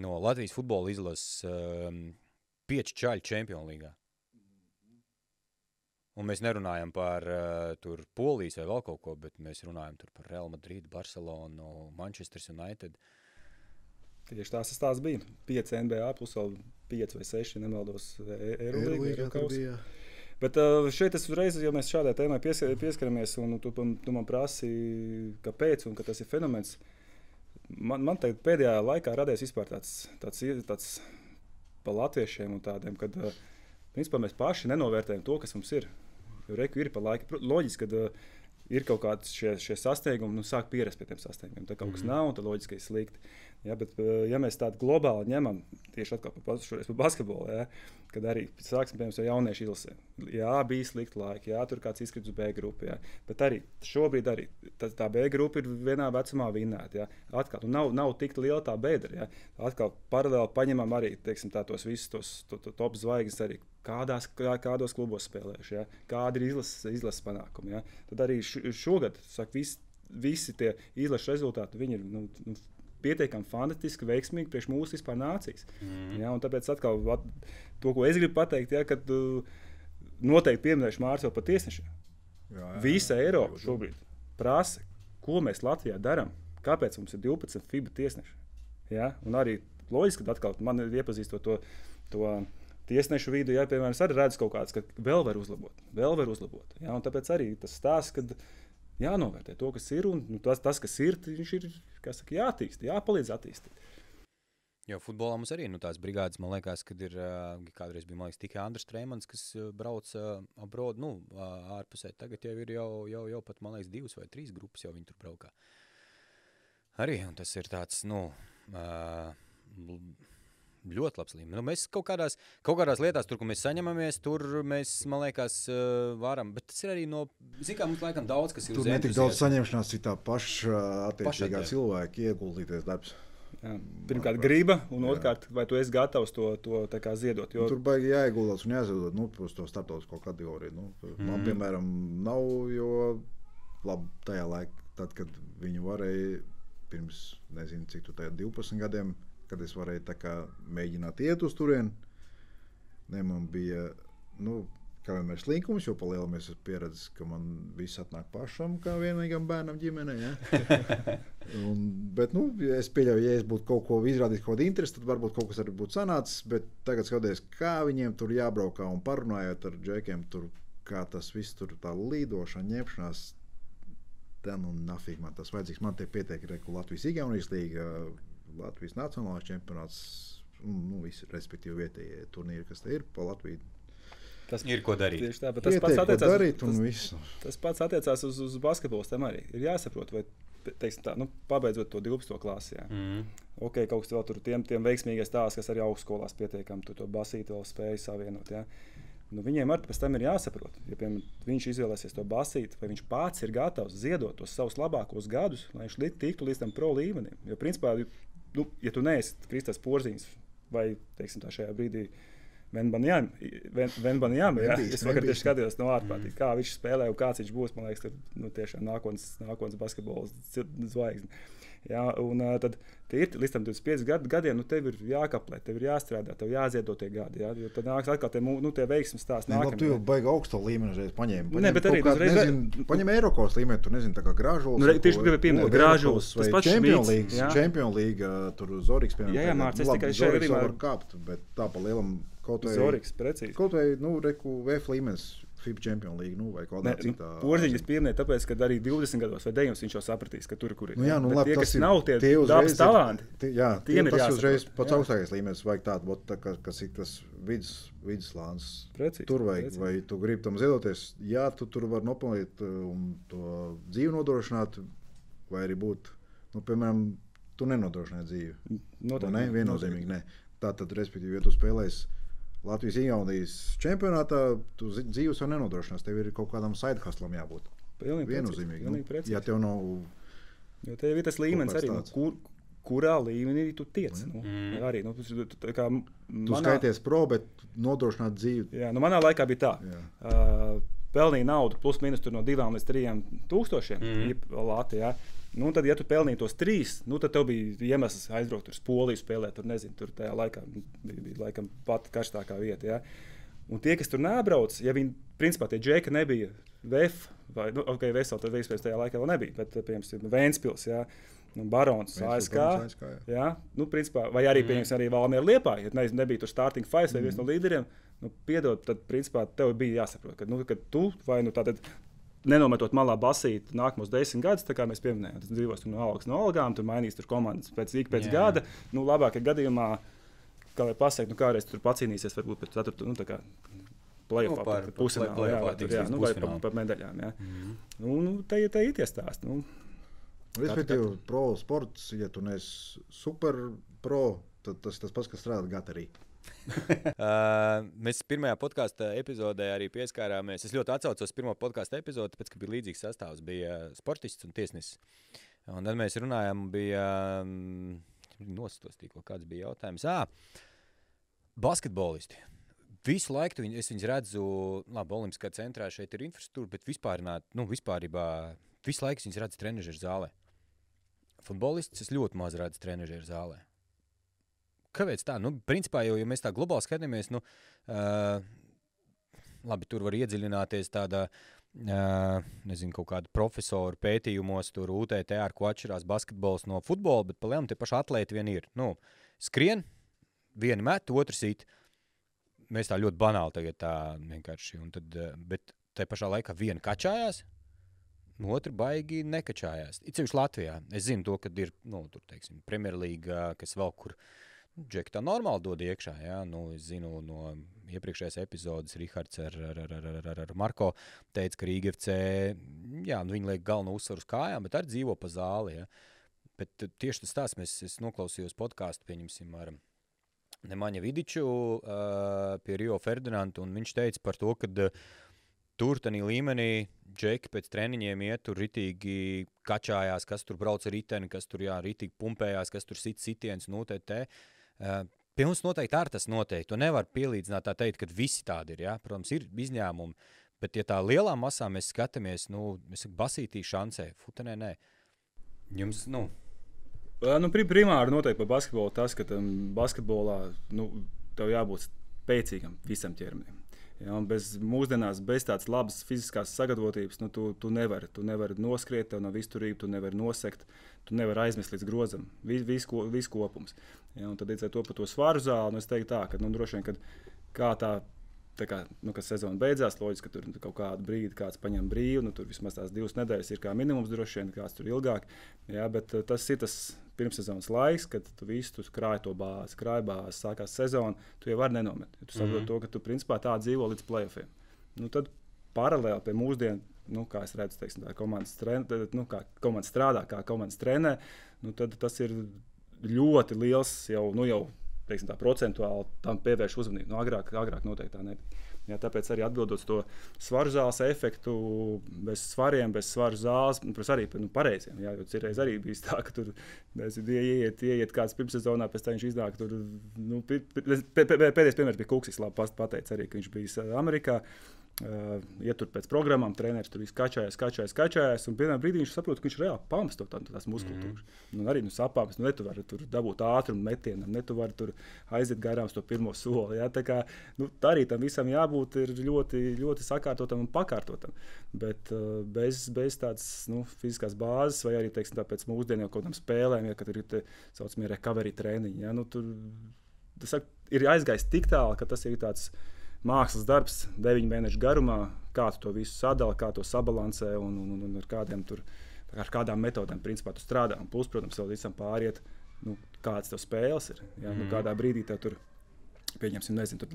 no Latvijas futbola izlases 5 čaļu Čempionu līgā. Un mēs nerunājam par tur Polijas vai vēl kaut ko, bet mēs runājam tur par Real Madrid, Barcelonu, Manchester United.
Tieši tās bija. 5 NBA plus vēl 5 vai 6, nemaldos, Eirolīga. Bet šeit es uzreiz, ja mēs šādai tēmai pieskaramies, un tu man prasi, kāpēc, un ka tas ir fenomens, man tagad pēdējā laikā radies vispār tāds pa latviešiem un tādiem, kad principā mēs paši nenovērtējam to, kas mums ir. Jo reku ir pa laiku. Loģiski, kad ir kaut kāds šie sasniegumi, sāk pierast pie tiem sasniegumiem. Tā kaut kas nav, tad loģiski ir slikti. Ja, bet, ja mēs tādu globāli ņemam, tieši atkal par basketbolu, ja, kad arī sāksim, piemēram, jauniešu izlasē. Jā, bija slikti laiki, jā, tur kāds izkrits uz B grupu, jā, bet arī šobrīd arī tā B grupa ir vienā vecumā vinnēta, jā. Atkal, nav tik liela tā bedra, jā. Atkal paralēli paņemam arī, teiksim, tos visus top zvaigznes arī, kādos klubos spēlējuši, jā, kādi ir izlases panākumi, jā. Tad arī šogad, saka, visi tie izlases rezultāti, viņi ir, pietiekami fantastiski, veiksmīgi priekš mūsu vispār nācijas. Ja, un tāpēc atkal to, ko es gribu pateikt, ja, kad noteikti pieminēšu Mārcis vēl par tiesnešiem. Visa Eiropa šobrīd prasa, ko mēs Latvijā darām, kāpēc mums ir 12 FIBA tiesneši. Ja, un arī loģiski, kad atkal man iepazīstot to tiesnešu vidu, ja, piemēram, es arī redzu kaut kāds, ka vēl var uzlabot. Ja, un tāpēc arī tas stāsts, kad jānovērtē to, kas ir, un tas kas ir, viņš ir, kā saka, jātīst, jāpalīdz attīstīt.
Jo futbolā mums arī tās brigādes, man liekas, kad ir kādreiz bija, man liekas, tikai Andris Treimans, kas brauc abroad, ārpusē. Tagad jau ir jau pat, man liekas, 2 vai 3 grupas jau viņi tur braukā. Arī, un tas ir tāds, ļoti labs līmenis. Mēs kaut kādās lietās, tur, kur mēs saņemamies, tur mēs, man liekas, varam. Bet tas ir arī kā mums laikam daudz, kas ir
tur
uz entuziasmu.
Tur netik daudz saņemšanās, cik tā paša attiecīgā cilvēka ieguldīties darbs.
Jā. Pirmkārt, griba, un otrkārt, vai tu esi gatavs to tā kā ziedot. Jo...
Tur baigi jāieguldās un jāziedot uz to starptautisko kategoriju. Man, piemēram, nav, jo labi tajā laikā, tad, kad viņi varēja pirms, nezinu, cik tu tajā 12 gadiem, kad es varēju tā kā mēģināt iet uz turieni. Man bija, kā vienmēr slinkums, jo palielamies es pieredzi, ka man viss atnāk pašam, kā vienīgam bērnam ģimenē. Ja? Bet, es pieļauju, ja es būtu kaut ko izrādījis, kaut kādu interesi, tad varbūt kaut kas arī būtu sanācis, bet tagad skaties, kā viņiem tur jābraukā un parunājot ar džekiem, tur, kā tas viss tur tā līdošana, ņemšanās, nafīgi man tas vajadzīgs. Man te pietiek Latvijas-Igaunijas līga, Latvijas nacionālās čempionāts, visi, respektīvi vietējie turnīri, kas te ir pa Latviju.
Tas ir ko darīt.
Tieši tā, bet tas pats attiecās uz basketbolistiem arī. Ir jāsaprot, vai, teiksim tā, pabeidzot to 12. klasi, jā. Ok, kaut kas vēl tur tiem veiksmīgais tās, kas arī augstskolās pietiekam, to basīti vēl spēju savienot, jā. Viņiem arī pēc tam ir jāsaprot, ja piemēram, viņš izvēlēsies to basīti, vai viņš pats ir gatavs ziedot tos savus labākos gadus, lai viņš tiktu līdz tam pro līmenim. Jo principā, ja tu neesi Kristas Porziņš vai, teiksim tā, šajā brīdī Venbanjām, es vakar tieši skatījos no ārprātīgi, kā viņš spēlē un kāds viņš būs, man liekas, tiešām nākotnes basketbola zvaigzne. Ja, un tad ir līdz tam 25 gadiem, tev ir jākaplē, tev ir jāstrādā, tev jāziedo tie gadi, ja, jo tad nāks atkal tie veiksmes stāsti nākamie.
Tu jau baigi augsto līmeni reiz paņēmi.
Bet arī
paņem Eirokos līmeni, tur nezinu, tā kā Grāžuls.
Tieši gribēju pieminēt Grāžuls, tas pats Šmīts.
Čempionu līga, tur Zoriks, piemēram.
Jā, Mārcis, tikai šeit arī
var kāpt, bet tā pa lielam kaut vai...
Zoriks, precīzi.
Kaut vai, reku F līmenis. FIBA Čempionu līga, vai kādā citā.
Porziņas pieminēja, tāpēc, ka arī 20 gados vai 9 viņš jau sapratīs, ka tur, kur ir.
Bet
tie, kas nav tie dabas talanti, tiem ir
tas
jāsaprot.
Uzreiz pats augstākais līmenis vajag tādu, kas ir tas viduslāns. Tur vajag, vai tu gribi tam ziedoties, jā, tu tur var nopelnīt un to dzīvi nodrošināt, vai arī būt, piemēram, tu nenodrošināji dzīvi.
Noteikti.
Viennozīmīgi ne. Tātad, respektīvi, ja tu spēlēsi Latvijas-Igaunijas čempionātā, tu dzīves jau nenodrošinās. Tev ir kaut kādam side hustlam jābūt. Viennozīmīgi. Ja tev nav...
Jo tev ir tas līmenis arī, kurā līmenī tu tiec. Arī,
tu skaities pro, bet nodrošināt dzīvi.
Jā, manā laikā bija tā. Pelnīja naudu plus minus no 2 līdz 3 tūkstošiem Latvijā. Tad, ja tu pelnīji tos 3, tad tev bija iemesls aizbraukt uz Poliju spēlēt. Tur, nezinu, tur tajā laikā bija laikam pat karstākā vieta. Ja? Un tie, kas tur nebrauc, ja viņi, principā, tie džeki nebija VF, vai, Vesel, tad VF tajā laikā vēl nebija, bet, piemēram, Vēnspils, ja? Barons, ASK, ja? Principā, vai arī, arī Valmiera Liepāja, ja nebija tur starting five vai viens no līderiem, piedod, tad, principā, tev bija jāsaprot, ka tu vai tātad nenometot malā basīt nākamos 10 gadus, tā kā mēs pieminējām, tas dzīvos no algām, tur mainīs tur komandas pēc gada, labākajā gadījumā, kā lai pasaka, kādreiz tur pacīnīsies, varbūt pēc 4, tā kā play-offā par pusfinālu, vai par medaļām, jā. Te ir tie stāsti,
Respektīvi, pro sports, ja tu neesi super pro, tad tas pats, kas strādā gatarī.
Mēs pirmajā podkāstu epizodē arī pieskārāmies. Es ļoti atcaucos pirmo podkāstu epizodi, tāpēc, ka bija līdzīgs sastāvs. Bija sportists un tiesnesis. Un tad mēs runājām, bija nostos tikko, kāds bija jautājums. Basketbolisti. Visu laiku es viņus redzu, labi, Olimpiskā centrā šeit ir infrastruktūra, bet vispārībā visu laiku viņus redzu trenežeru zālē. Futbolists es ļoti maz redzu trenežeru zālē. Kāpēc tā? Principā, ja mēs tā globāli skatāmies, labi, tur var iedziļināties tādā, nezinu, kaut kādu profesoru pētījumos, tur UTT, ar ko atšķirās basketbols no futbola, bet pa lielum tie paši atlēti vien ir. Skrien, vieni met, otrs it. Mēs tā ļoti banāli tagad tā vienkārši. Bet tai pašā laikā viena kačājās, otru baigi nekačājās. It sevišķi Latvijā. Es zinu to, kad ir, tur, teiksim, Premjerlīga, kas vēl kur džeki tā normāli dod iekšā, jā. Es zinu no iepriekšējās epizodes Rihards ar Marko teica, ka Rīga FC, viņi liek galveno uzsvaru uz kājām, bet arī dzīvo pa zāli, jā. Bet tieši tas tās, es noklausījos podkāstu, pieņemsim, ar Nemaņa Vidiču pie Rio Ferdinandu, un viņš teica par to, ka tur tanī līmenī džeki pēc treniņiem iet, tur ritīgi kačājās, kas tur brauc ar riteni, kas tur ritīgi pumpējās, kas tur sitiens un UTT. Pie mums noteikti ar tas noteikti. To nevar pielīdzināt tā teikt, ka visi tādi ir. Ja? Protams, ir izņēmumi, bet ja tā lielā masā mēs skatāmies, mēs basītī šancē, futenē nē. Jums,
primāri noteikti par basketbolu tas, ka basketbolā tev jābūt spēcīgam visam ķermenim. Ja, mūsdienās bez tādas labas fiziskās sagatavotības tu nevari noskriet, tev nav izturība, tu nevari nosekt, tu nevari aizmest līdz grozam. Viss kopums. Ja, un tad līdz ar to par to svaru zāli, es teiktu tā, ka droši vien, kad sezona beidzās, loģiski, ka tur kaut kādu brīdi kāds paņem brīvu, tur vismaz tās 2 nedēļas ir kā minimums droši vien, kāds tur ilgāk. Ja, bet tas ir tas pirmssezonas laiks, kad tu visu krāji to bāzi, sākās sezona, tu jau vari nenomet. Ja tu saproti to, ka tu principā tā dzīvo līdz play-offiem. Tad paralēli pie mūsdienu, kā es redzu, teiksim, tā komandas kā komanda strādā, kā komandas trenē, tad tas ir ļoti liels jau teiksim, tā procentuāli tam pievērš uzmanību. Agrāk noteikti tā nebija. Ja, tāpēc arī atbildot to svaru zāles efektu, bez svariem, bez svaru zāles, protams, arī pareiziem. Ja, jo cirreiz arī bijis tā, ka tur ieiet kāds pirmssezonā, pēc tā viņš iznāk tur, pēdējais piemērs bija Kuksis, labi pateica arī, ka viņš bija Amerikā. Iet tur pēc programmām, treneris tur viss kačājās, un vienā brīdī viņš saprot, ka viņš reāli pamest tās muskultūras. Arī sapāpes, ne tu vari tur dabūt ātrumu metienam, ne tu vari tur aiziet garām to pirmo soli. Ja? Tā kā, tā arī tam visam jābūt ir ļoti, ļoti sakārtotam un pakārtotam. Bet bez tādas fiziskās bāzes, vai arī, teiksim, pēc mūsdienu kaut kādām spēlēm, ja, kad ir saucamie recovery treniņi, ja? Tas ir aizgājis tik tālu, ka tas ir tāds mākslas darbs 9 mēnešu garumā, kā tu to visu sadali, kā to sabalansē un ar kādām metodēm principā tu strādā. Un plus, protams, vēl visam pāriet, kādas tev spēles ir. Ja? Kādā brīdī tev tur pieņemsim, nezinu,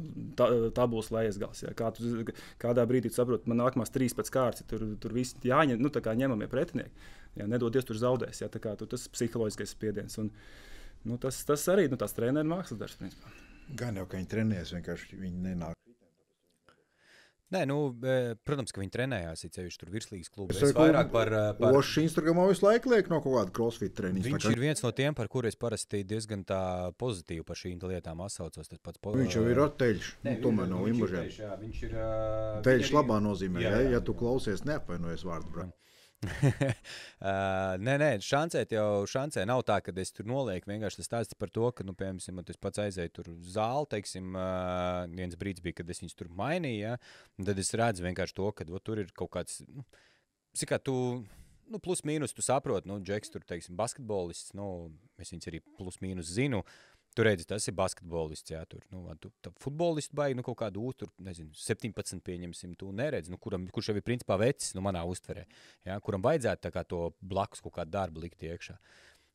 tabulas lejas gals. Ja. Kādā brīdī saprot, man nākamās 13 kārtas, tur viss jāņem, tā kā ņemamie pretinieki. Ja, nedodies, tur zaudēs. Ja, tā kā tas psiholoģiskais spiediens. Un, tas arī tās treneru mākslas darbs, principā.
Gan jau, ka viņi trenējas, vienkārši viņi nenāk.
Nē, protams, ka viņi trenējās, it sevišķi tur virslīgas klubi. Es vairāk par...
Ošs Instagramā visu laiku liek no kaut kāda crossfit treniņa.
Viņš ir viens no tiem, par kuriem es parasti diezgan tā pozitīvi par šīm lietām atsaucos.
Viņš jau ir atteļš, tomēr nav imbažiem.
Viņš ir...
Teļš labā nozīmē, ja tu klausies, neapvainojies vārdu, bra.
Nē, šancē nav tā, ka es tur nolieku. Vienkārši tas stāsts par to, ka, piemēram, es pats aizēju tur uz zāli, teiksim, viens brīdis bija, kad es viņus tur mainīju, ja? Un tad es redzu vienkārši to, ka tur ir kaut kāds, kā tu, plus mīnus tu saproti, Džeks tur, teiksim, basketbolists, es viņus arī plus mīnus zinu. Tu redzi, tas ir basketbolists, jā, tur, tu futbolistu baigi, kaut kādu tur, nezinu, 17 pieņemsim, tu neredzi, kurš jau ir principā vecis, manā uztverē, jā, kuram vajadzētu tā kā to blakus kaut kādu darbu likt iekšā.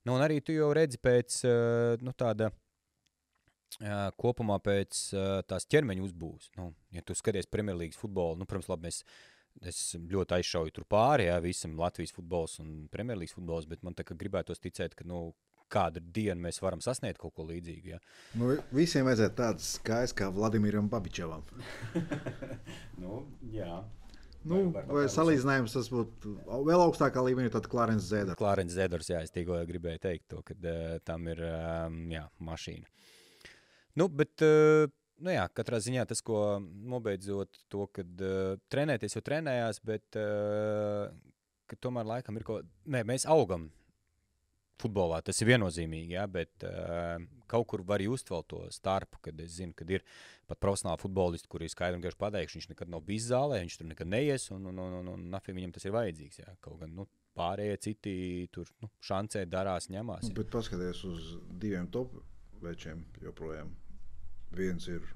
Un arī tu jau redzi pēc, tāda, kopumā pēc tās ķermeņa uzbūves. Ja tu skaties Premjerlīgas futbolu, protams, labi, es ļoti aizšauju tur pāri, jā, visam Latvijas futbols un Premjerlīgas futbols, bet man tā kā gribētos ticēt, ka, kādu dienu mēs varam sasniegt kaut ko līdzīgu. Ja?
Visiem vajadzētu tāds skaists kā Vladimiram Babičevam.
Jā.
Vai salīdzinājums tas būtu vēl augstākā līmenī, tad Clarence Zedors.
Clarence Zedors, jā, es tikko gribēju teikt to, ka tam ir, mašīna. Bet, katrā ziņā tas, ko nobeidzot to, kad trenēties jau trenējās, bet, ka tomēr laikam ir mēs augam futbolā, tas ir viennozīmīgi, ja, bet kaut kur var just vēl to starpu, kad es zinu, kad ir pat profesionāli futbolisti, kuri ir skaidri un gaiši pateikši, viņš nekad nav bijis zālē, viņš tur nekad neies, un nafī viņam tas ir vajadzīgs, ja, kaut gan, pārējie citi tur, šancē darās, ņemās.
Bet paskaties uz diviem top večiem joprojām. Viens ir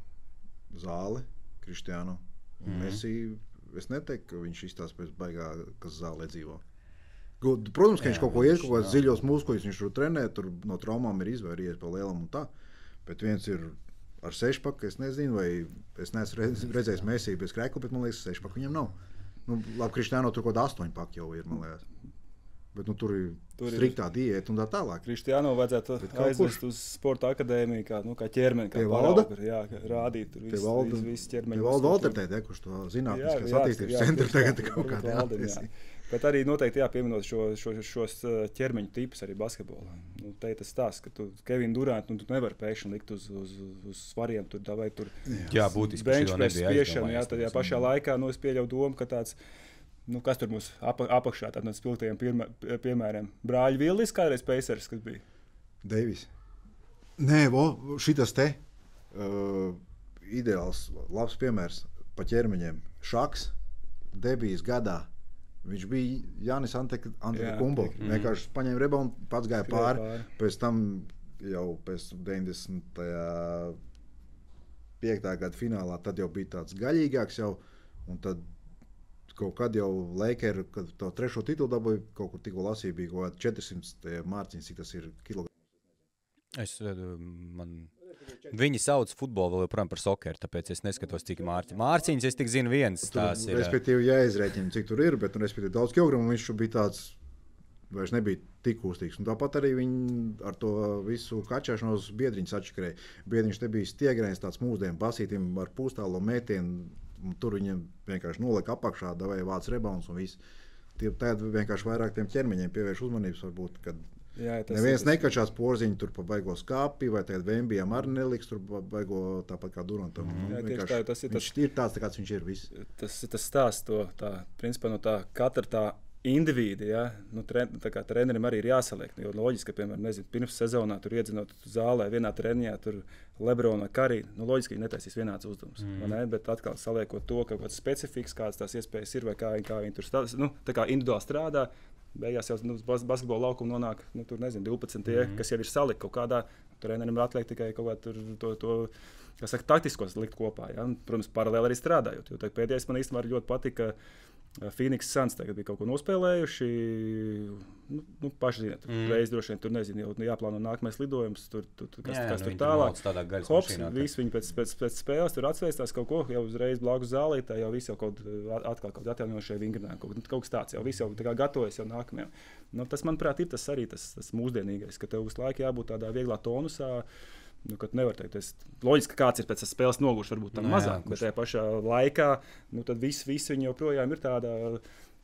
zāle, Krištiānu, un Messi, es neteiktu, ka viņš izstāsta pēc baigā, kas zālē dzīvo. Protams, ka viņš kaut ko iet, kaut kāds dziļos muskuļus, viņš tur trenē, tur no traumām ir izvairījies pa lielam un tā, bet viens ir ar sešpaku, es nezinu, vai es neesmu redzējis Messi bez krekla, bet man liekas, sešpaku viņam nav. Labi, Krištiāno tur kaut kāda 8-paku jau ir, man liekas. Bet tur ir striktā diēta un tā tālāk.
Krištiāno vajadzētu aizvest uz sporta akadēmiju, kā ķermeni, kā paraugu, rādīt tur visu ķermeni.
Pie Valda Valtertē, kurš to zinātniskās attīstības centru tagad kaut kādā attīstīt.
Bet arī noteikti jāpieminot šos ķermeņu tipus arī basketbolā. Te tas stāsts, ka tu Kevinu Durantu tu nevari pēkšņi likt uz svariem, vai tur benchpress spiešanu. Tad pašā laikā es pieļauju domu, ka tāds, kas tur mums apakšā tādiem spilgtajiem piemēriem. Brāļi Villis kādreiz Pacers, kas bija?
Deivis. Nē, šitas te ideāls, labs piemērs pa ķermeņiem. Šaks, debijas gadā. Viņš bija Jānis Antetokounmpo. Vienkārši paņēma reboundu, pats gāja pāri. Pēc tam jau pēc 95. gada finālā tad jau bija tāds gaļīgāks jau. Un tad kaut kad jau Lakers, kad to trešo titulu dabūja, kaut kur tikko lasīja, bija kaut kāds 400 mārciņas, cik tas ir kilograms.
Viņi sauc futbolu vēl joprojām par sokeru, tāpēc es neskatos, cik mārciņas, es tik zinu viens. Tās ir.
Respektīvi jāizrēķina, cik tur ir, bet respektīvi daudz kilogramu viņš bija tāds, vairs nebija tik kustīgs. Un tāpat arī viņi ar to visu kačāšanos biedriņus atšakarēja. Biedriņš te bija stiegrēns tāds mūsdienu basītim ar pūstālo mētienu, un tur viņam vienkārši nolika apakšā, davāja vāc rebounds un viss. Tad vienkārši vairāk tiem ķermeņiem pievērš uzmanības varbūt, kad neviens nekačās porziņu tur pa baigo skāpi, vai tagad Vembijam arī neliks tur pa baigo tāpat kā Durantam. Viņš ir tāds, kāds viņš ir viss.
Tas ir tas stāsts, principā no tā katra tā indivīda, ja? Tā kā trenerim arī ir jāsaliek. Jo loģiski, ka, piemēram, pirms sezonā tur iedzinot zālē vienā treniņā, tur Lebrona Karī, loģiski viņi netaisīs vienāds uzdevums. Bet atkal saliekot to, ka kaut kāds specifiks, kāds tās iespējas ir, vai kā viņi tur tā kā individuāli strādā, beigās jau basketbola laukuma nonāk, tur 12 tie, kas jau ir salikti kaut kādā, trenerim atliek tikai kaut kā to kas saka, taktiskos likt kopā. Ja? Un, protams, paralēli arī strādājot. Jo pēdējais man īstenībā ļoti patika Phoenix Suns. Tagad bija kaut ko nospēlējuši. Paši zināt, reiz droši vien tur nezinu, jau jāplāno nākamais lidojums. Kas tur tālāk. Hops, visi viņi pēc spēles tur atsvēstās kaut ko, jau uzreiz blakus zālītā, jau visi jau atkal kaut atjaunošie vingrinājumi. Kaut kas tāds, jau visi jau tā kā gatavojas jau nākamajam. Tas, manuprāt, ir tas arī tas mūsdienīgais, ka tev visu laiku jābūt tādā vieglā tonusā. Kad nevar teikt, loģiski, ka kāds ir pēc spēles noguris, varbūt tā mazāk, bet tajā pašā laikā tad visi viņi joprojām ir tādā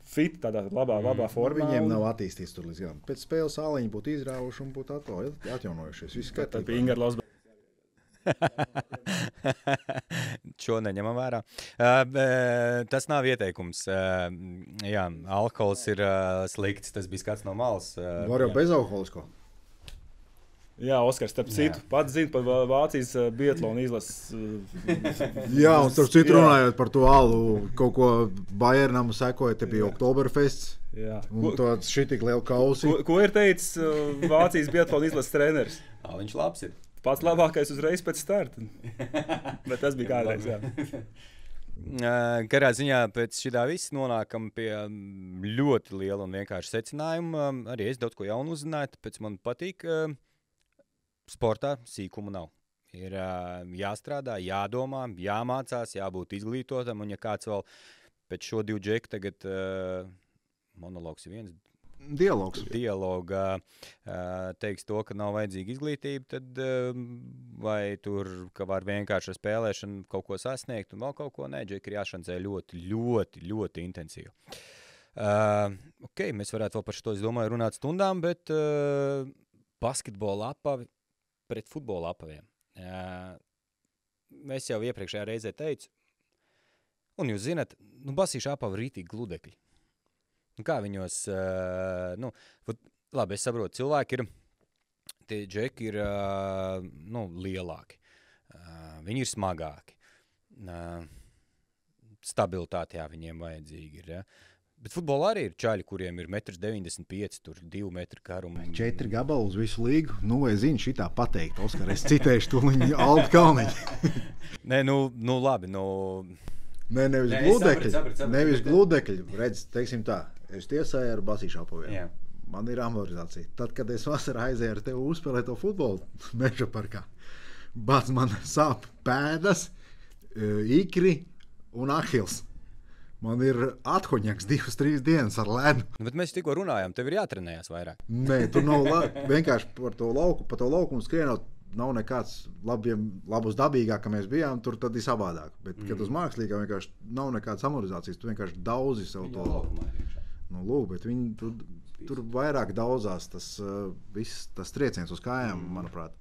fit, tādā labā formā.
Viņiem nav attīstīts tur līdz galam. Pēc spēles āliņi būtu izrāvuši un būtu atjaunojušies. Viss
tad bija Ingara Losberga.
Šo neņemam vērā. Tas nav ieteikums. Jā, alkohols ir slikts, tas bija skats no malas.
Var jau bezalkoholisko.
Jā, Oskars, starp citu, pats zina par Vācijas biatlonu izlases.
Jā, un starp citu runājot par to alu, kaut ko Bayernam sekoja, te bija Oktoberfests.
Jā.
Un tāds šitik liela kausi.
Ko ir teicis Vācijas biatlonu izlases treneris?
Viņš labs ir.
Pats labākais uzreiz pēc starta. Bet tas bija kādreiz, jā.
Garā ziņā pēc šitā viss nonākam pie ļoti liela un vienkārša secinājuma. Arī es daudz ko jaunu uzzināju, tāpēc man patīk. Sportā sīkumu nav. Ir jāstrādā, jādomā, jāmācās, jābūt izglītotam. Un ja kāds vēl pēc šo divu džeku tagad monologs ir viens. Dialogā teiks to, ka nav vajadzīga izglītība, tad vai tur, ka var vienkārši ar spēlēšanu kaut ko sasniegt un vēl kaut ko nē, džeki ir jāšancē ļoti, ļoti, ļoti intensīvi. Mēs varētu vēl par šo, es domāju, runāt stundām, bet basketbola apavi pret futbola apaviem. Es jau iepriekšējā reizē teicu, un jūs zināt, basīšu apavi rītīgi gludekļi. Kā viņos, labi, es saprotu, cilvēki ir, tie džeki ir, lielāki, viņi ir smagāki, stabilitāte, jā, viņiem vajadzīgi ir, ja. Bet futbolā arī ir čaļi, kuriem ir 1,95 m, tur 2 metri karuma.
4 gabali uz visu līgu. Vai zini šitā pateikt, Oskar, es citēšu tuliņu Albu Kalniņu.
Nē, labi,
Nē, nevis gludekļi. Redz, teiksim tā, es tiesāju ar basīšu apaviem.
Jā.
Man ir amortizācija. Tad, kad es vasarā aizēju ar tevi uzspēlēt to futbolu meža parkā, bāc man sāp pēdas, ikri un ahils. Man ir athoņaks 2-3 dienas ar ledu.
Bet mēs tikko runājām, tev ir jātrenējas vairāk.
Nē, tur nav vienkārši pa to laukumu skrienot, nav nekāds labus dabīgāk, ka mēs bijām, tur tad ir savādāk. Bet, kad uz mākslīgā vienkārši nav nekādas amortizācijas, tu vienkārši daudzi sev to. Bet viņi tur vairāk daudzās tas trieciens uz kājām, manuprāt.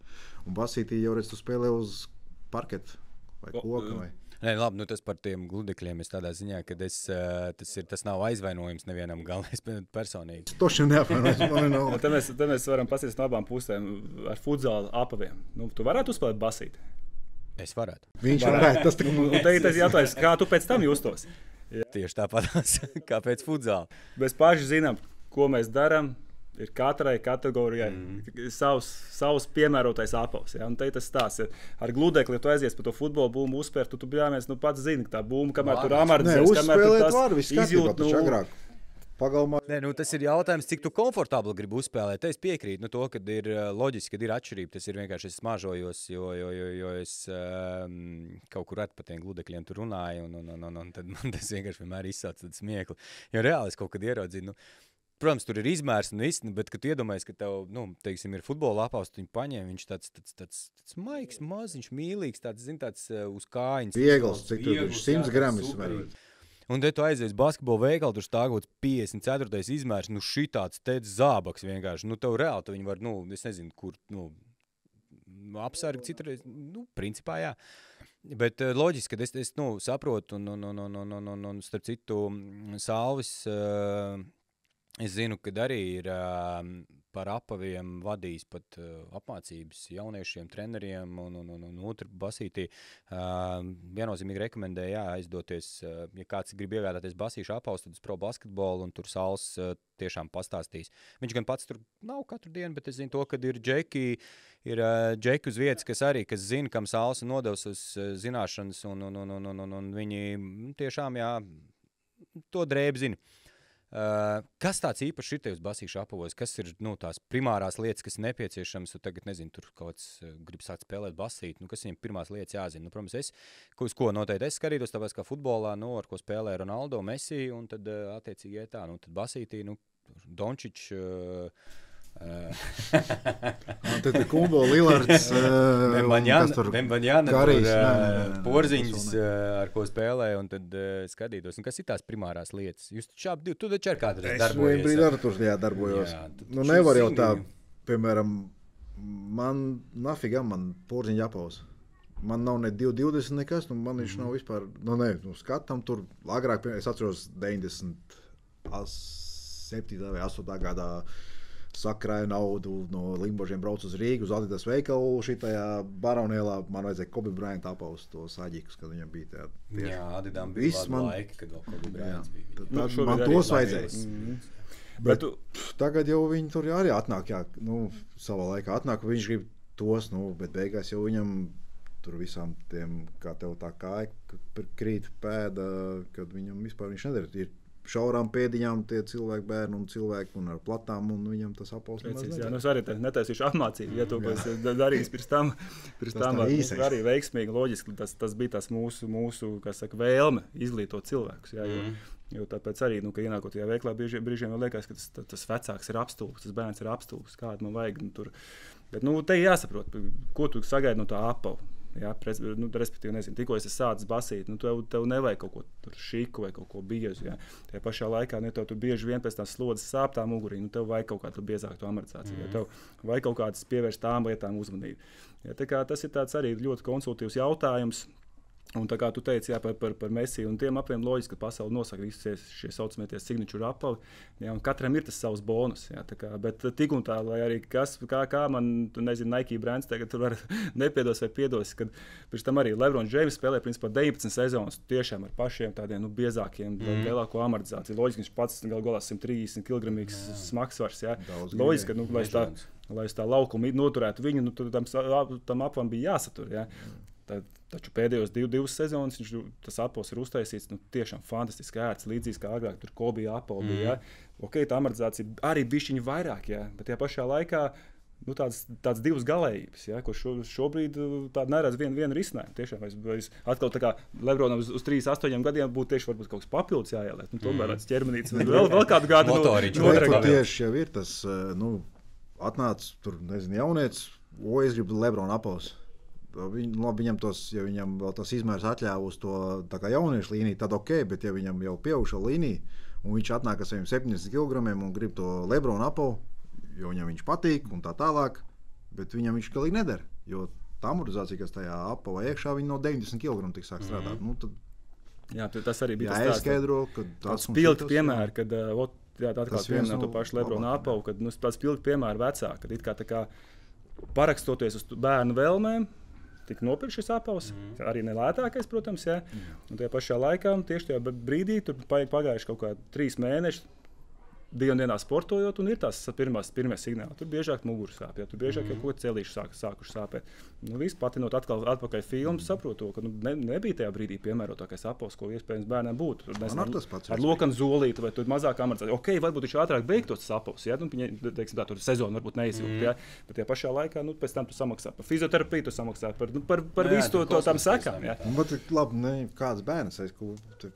Un basītī jau redz, tu spēlē uz parketu vai koka vai.
Nē, labi, tas par tiem gludekļiem ir tādā ziņā, ka tas nav aizvainojums nevienam galvenais personīgi.
Toši neapvainojums.
Te mēs varam pasīties no abām pusēm ar futzāla apaviem. Tu varētu uzspēlēt basīti?
Es varētu.
Viņš varētu.
Tagad es jautājos, kā tu pēc tam justos?
Tieši tāpatās, kā pēc futzāla.
Mēs paši zinām, ko mēs darām. Ir katrai kategorijai savs piemērotais apavs. Ja? Un te tas stāsts. Ja ar gludekli, ja tu aizies par to futbolu būmu uzspērt, tu bļāmies, pats zini, ka tā būma, kamēr tur amortizēs, kamēr tur tas izjūt.
Pagalmā.
Nē, tas ir jautājums, cik tu komfortabli gribi uzspēlēt. Es piekrītu to, ka ir loģiski, ka ir atšķirība. Tas ir vienkārši es smažojos, jo es kaut kur par tiem gludekļiem tur runāju, un tad man tas vienkārši vienmēr izsauc tādu smiekli. Jo reāli es kaut kad ieraudzīju, protams, tur ir izmērs un viss, bet, kad tu iedomājies, ka tev, teiksim, ir futbola apavs, tu viņu paņēmi, viņš tāds maigs, maziņš, mīlīgs, tāds uz kājiņas.
Viegls, cik tur 100 gramus.
Un te tu aizies basketbola veikalu, tur stāvots 54. izmērs, šitāds tēdz zābaks vienkārši. Tev reāli, tu viņu var, es nezinu, kur, apsargi citreiz, principā, jā. Bet loģiski, ka es saprotu, un starp citu, Salvis, es zinu, ka arī ir par apaviem vadījis pat apmācības jauniešiem, treneriem un otru basītī. Viennozīmīgi rekomendēju aizdoties, ja kāds grib iegādāties basīšu apavus, tad uz Pro Basketbolu un tur Sauls tiešām pastāstīs. Viņš gan pats tur nav katru dienu, bet es zinu to, kad ir džeki uz vietas, kas zina, kam Sauls nodevs uz zināšanas un viņi tiešām, to drēbi zina. Kas tāds īpašs šitajos basīšu apavos? Kas ir tās primārās lietas, kas ir nepieciešamas? Tagad, nezinu, tur kaut kāds grib sākt spēlēt basīti. Kas viņam pirmās lietas jāzina? Protams, uz ko noteikti es skatītos, tāpēc kā futbolā, ar ko spēlē Ronaldo, Messi, un tad attiecīgi tā, tad basītī, Dončič.
Tad ir Kumbo, Lillards,
Vembanjana, Porziņš, ar ko spēlē, un tad skatītos. Kas ir tās primārās lietas? Jūs tu taču ar kādreiz darbojies?
Es brīdī ar tur darbojos. Nevar jau tā, piemēram, man Porziņa apavs. Man nav ne 2,20 nekas, man viņš nav vispār, skatam tur. Agrāk, es atceros 97. vai 8. gadā sakrāja naudu no Limbažiem, brauc uz Rīgu, uz Adidas veikalu šitajā Baronielā. Man vajadzēja Kobe Bryant apavus, to saģikus, kad viņam bija tajā.
Jā, Adidām bija laiki, kad vēl Kobe Bryant bija.
Man tos vajadzēs. Bet tagad jau viņi tur arī atnāk, savā laikā atnāk, viņš grib tos, bet beigās jau viņam tur visām tiem, kā tev tā kāja, krīt pēda, kad viņam vispār viņš nedara. Ir šaurām pēdiņām tie cilvēki, bērni un cilvēki, un ar platām, un viņam tas apavs nemaz
nedara. Es arī netaisīšu apmācību, to, ko es darīju pirms tam arī veiksmīgi, loģiski, tas bija tas mūsu vēlme izglītot cilvēkus, jo tāpēc arī, ka ienākot tajā veiklā, brīžiem vēl liekas, ka tas vecāks ir apstulbs, tas bērns ir apstulbs, kādu man vajag, bet, te jāsaprot, ko tu sagaidi no tā apava. Respektīvi, nezinu, tikko es sācis basīt, tev nevajag kaut ko tur šiku vai kaut ko biezu. Tajā pašā laikā, tev tur bieži vien pēc tās slodzes sāp tā mugurī, tev vajag kaut kādu biezāku amortizāciju, tev vajag kaut kādas pievērst tām lietām uzmanību. Tā kā tas ir tāds arī ļoti konsultīvs jautājums. Un tā kā tu teici par Messi un tiem apaviem, loģiski, ka pasauli nosaka visi šie saucamie signature apavi, un katram ir tas savs bonus. Bet tik un tā, lai arī kā man, Nike brands tagad tur var nepiedos vai piedos, kad pirms tam arī LeBron James spēlē principā 19 sezonas tiešām ar pašiem tādiem biezākiem, lielāko amortizāciju. Loģiski, viņš pats galā 130 kg smagsvars. Loģiski, lai tā laukumu noturētu viņu, tam apavam bija jāsatur. Taču pēdējos divas sezonas tas apavs ir uztaisīts tiešām fantastiski ērts, līdzīgs kā agrāk tur Kobe apavs bija. Tā amortizācija arī bišķiņa vairāk, bet tajā pašā laikā tāds divas galējības, ko šobrīd tāda neredz vienu risinājumu. Tiešām, vai atkal tā kā Lebronam uz 3-8 gadiem būtu tieši varbūt kaut kas papildus jāieliet. Tomēr tāds ķermenīts vēl kādu gadu
tieši jau ir tas, atnāc tur, nezinu, jaunietis, es gribu Lebron apavs. Viņam ja viņam vēl tas izmērs atļāva uz to tā kā jauniešu līniju, tad ok, bet ja viņam jau pieaugušo līniju, un viņš atnāk ar saviem 70 kg un grib to Lebron apavu, jo viņam viņš patīk un tā tālāk, bet viņam viņš galīgi nedara, jo tā amortizācija, kas tajā apavā iekšā, viņa no 90 kg tik sāk strādāt.
Tas arī bija
tas jāizskaidro, ka
tāds pilgt piemēri, kad atkal pieminēt to pašu Lebron apavu, kad tāds pilgt piemēri vecāk, kad it kā tā kā parakstoties uz bērnu vēlmēm, tika nopirkt šis apavs, arī nelētākais, protams, un tajā pašā laikā, tieši tajā brīdī, tur pagājuši kaut kā 3 mēneši, dienā sportojot, un ir tās pirmie signāli. Tur biežāk muguras sāp, tur biežāk jau kaut ko celīši sākuši sāpēt. Viss patinot atpakaļ filmu, saprotu, ka nebija tajā brīdī piemērotākais apavs, ko iespējams bērnam būtu. Ar lokanu zolīti vai mazāk amortizāciju. Ok, varbūt viņš ātrāk beigtos tas apavs, tur sezonu varbūt neizvilkt, bet tajā pašā laikā, pēc tam tu samaksā par fizioterapiju, tu samaksā par visu to tam sekām.
Bet labi, kāds bērns,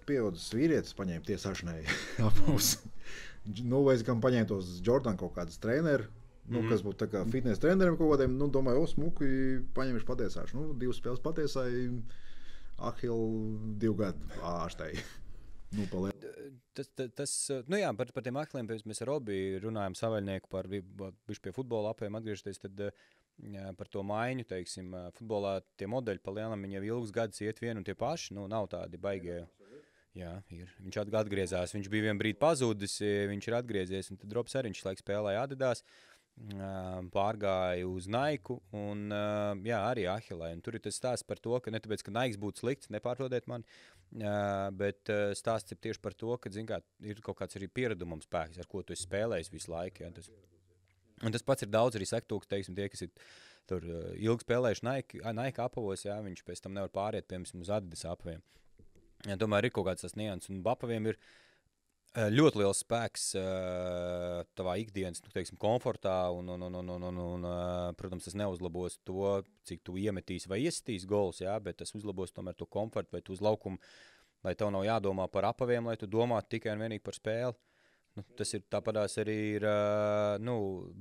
pieaudzis vīrietis paņēma tiesāšanai apavs. Vai es gan paņēmu tos Jordan kaut kādas treneru, kas būtu tā kā fitness treneriem kaut kādiem, domāju, smuki, paņemšu patiesāšu. 2 spēles patiesāju, Ahilu 2 gadu ārstai.
Par tiem akliem, mēs ar Robi runājam savaļnieku par bišķi pie futbola apējiem atgriežoties, tad par to maiņu, teiksim, futbolā tie modeļi pa lielam, viņi jau ilgus gadus iet vien un tie paši, nav tādi baigie. Jā, ir. Viņš atgriezās, viņš bija vien brīdi pazudis, viņš ir atgriezies, un tad Robs arī viņš laik spēlēja Adidās. pārgāja uz Naiku un arī Ahilai. Un tur ir tas stāsts par to, ka ne tāpēc, ka Naiks būtu slikts, nepārprodiet mani, bet stāsts ir tieši par to, ka, zin kā, ir kaut kāds arī pieredumam spēks, ar ko tu esi spēlējis visu laiku. Ja, un tas pats ir daudz arī sektūks, teiksim, tie, kas ir tur ilgi spēlējuši Nike apavos, ja, viņš pēc tam nevar pāriet, piemēram, uz Adidas apaviem. Ja, tomēr ir kaut kāds tas nians, un apaviem ir ļoti liels spēks tavā ikdienas, teiksim, komfortā, un protams, tas neuzlabos to, cik tu iemetīsi vai iesitīs gols, jā, bet tas uzlabos tomēr to komfortu vai tu uz laukumu, lai tev nav jādomā par apaviem, lai tu domātu tikai un vienīgi par spēli. Tas ir tāpadās arī ir,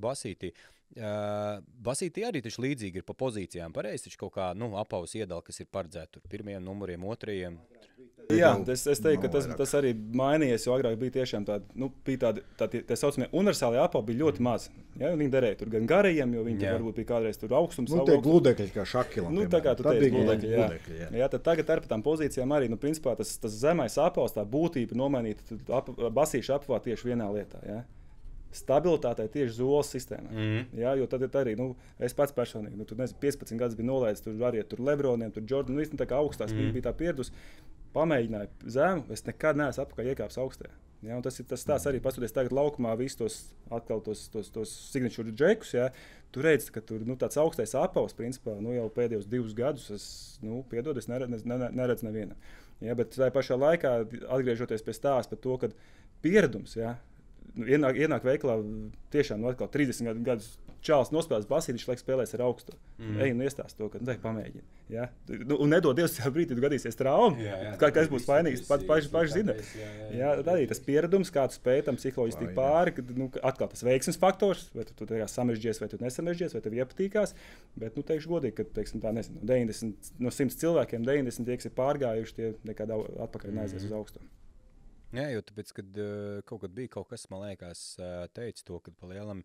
Basītī. Basītī arī taču līdzīgi ir pa pozīcijām. Pareizi taču kaut kā, apavus iedala, kas ir paredzēta tur pirmajiem numuriem, otrajiem.
Jā, es teiktu, ka tas arī mainījies, jo agrāk bija tiešām tādi saucamie universālie apavi bija ļoti maz. Ja, viņi derēja tur gan garajiem, jo viņi varbūt bija kādreiz tur augstums.
Tie gludekļi kā Šakilam.
Tā kā tu teici gludekļi, jā. Tad tagad ar tām pozīcijām arī, principā tas zemais apavs, tā būtība nomainīt basīšu apavā tieši vienā lietā, jā. Stabilitātei tieši zoles sistēmā. Jā, jo tad arī, es pats personīgi, 15 gadus biju nolaidis tur arī tur Lebroniem, tur Jordan, tā kā augstās bija tā pieredus. Pamēģināju zemu, es nekad neesmu apakaļ iekāpis augstē. Ja, un tas ir tas stāsts arī pastoties tagad laukumā visus tos signature džekus. Ja, tu redzi, ka tur tāds augstais apavs, principā, jau pēdējos 2 gadus es neredzu nevienam. Ja, bet tajā pašā laikā, atgriežoties pie stāsta par to, ka pieredums, ja, ienāk veikalā tiešām atkal 30 gadus čāls nospēlēs basīti, viņš laiks spēlēs ar augstu. Ej un iestāst to, ka pamēģini. Ja? Un nedod Dievs, tajā brīdī tu gadīsies trauma. Kas būs vainīgs, paši zina. Ja? Arī tas pieredums, kā tu spēj tam psiholoģiski tik pāri, kad atkal tas veiksmes faktors, vai tu samežģies, vai tu nesamežģies, vai tev iepatīkās. Bet, teikšu godīgi, ka, teiksim, tā nezinu, 90, no 100 cilvēkiem 90 tie, kas ir pārgājuši, tie nekad atpakaļ neaizies uz augstu.
Jā, jo tāpēc, kad kaut kad bija kaut kas, man liekas, teica to, kad pa lielam,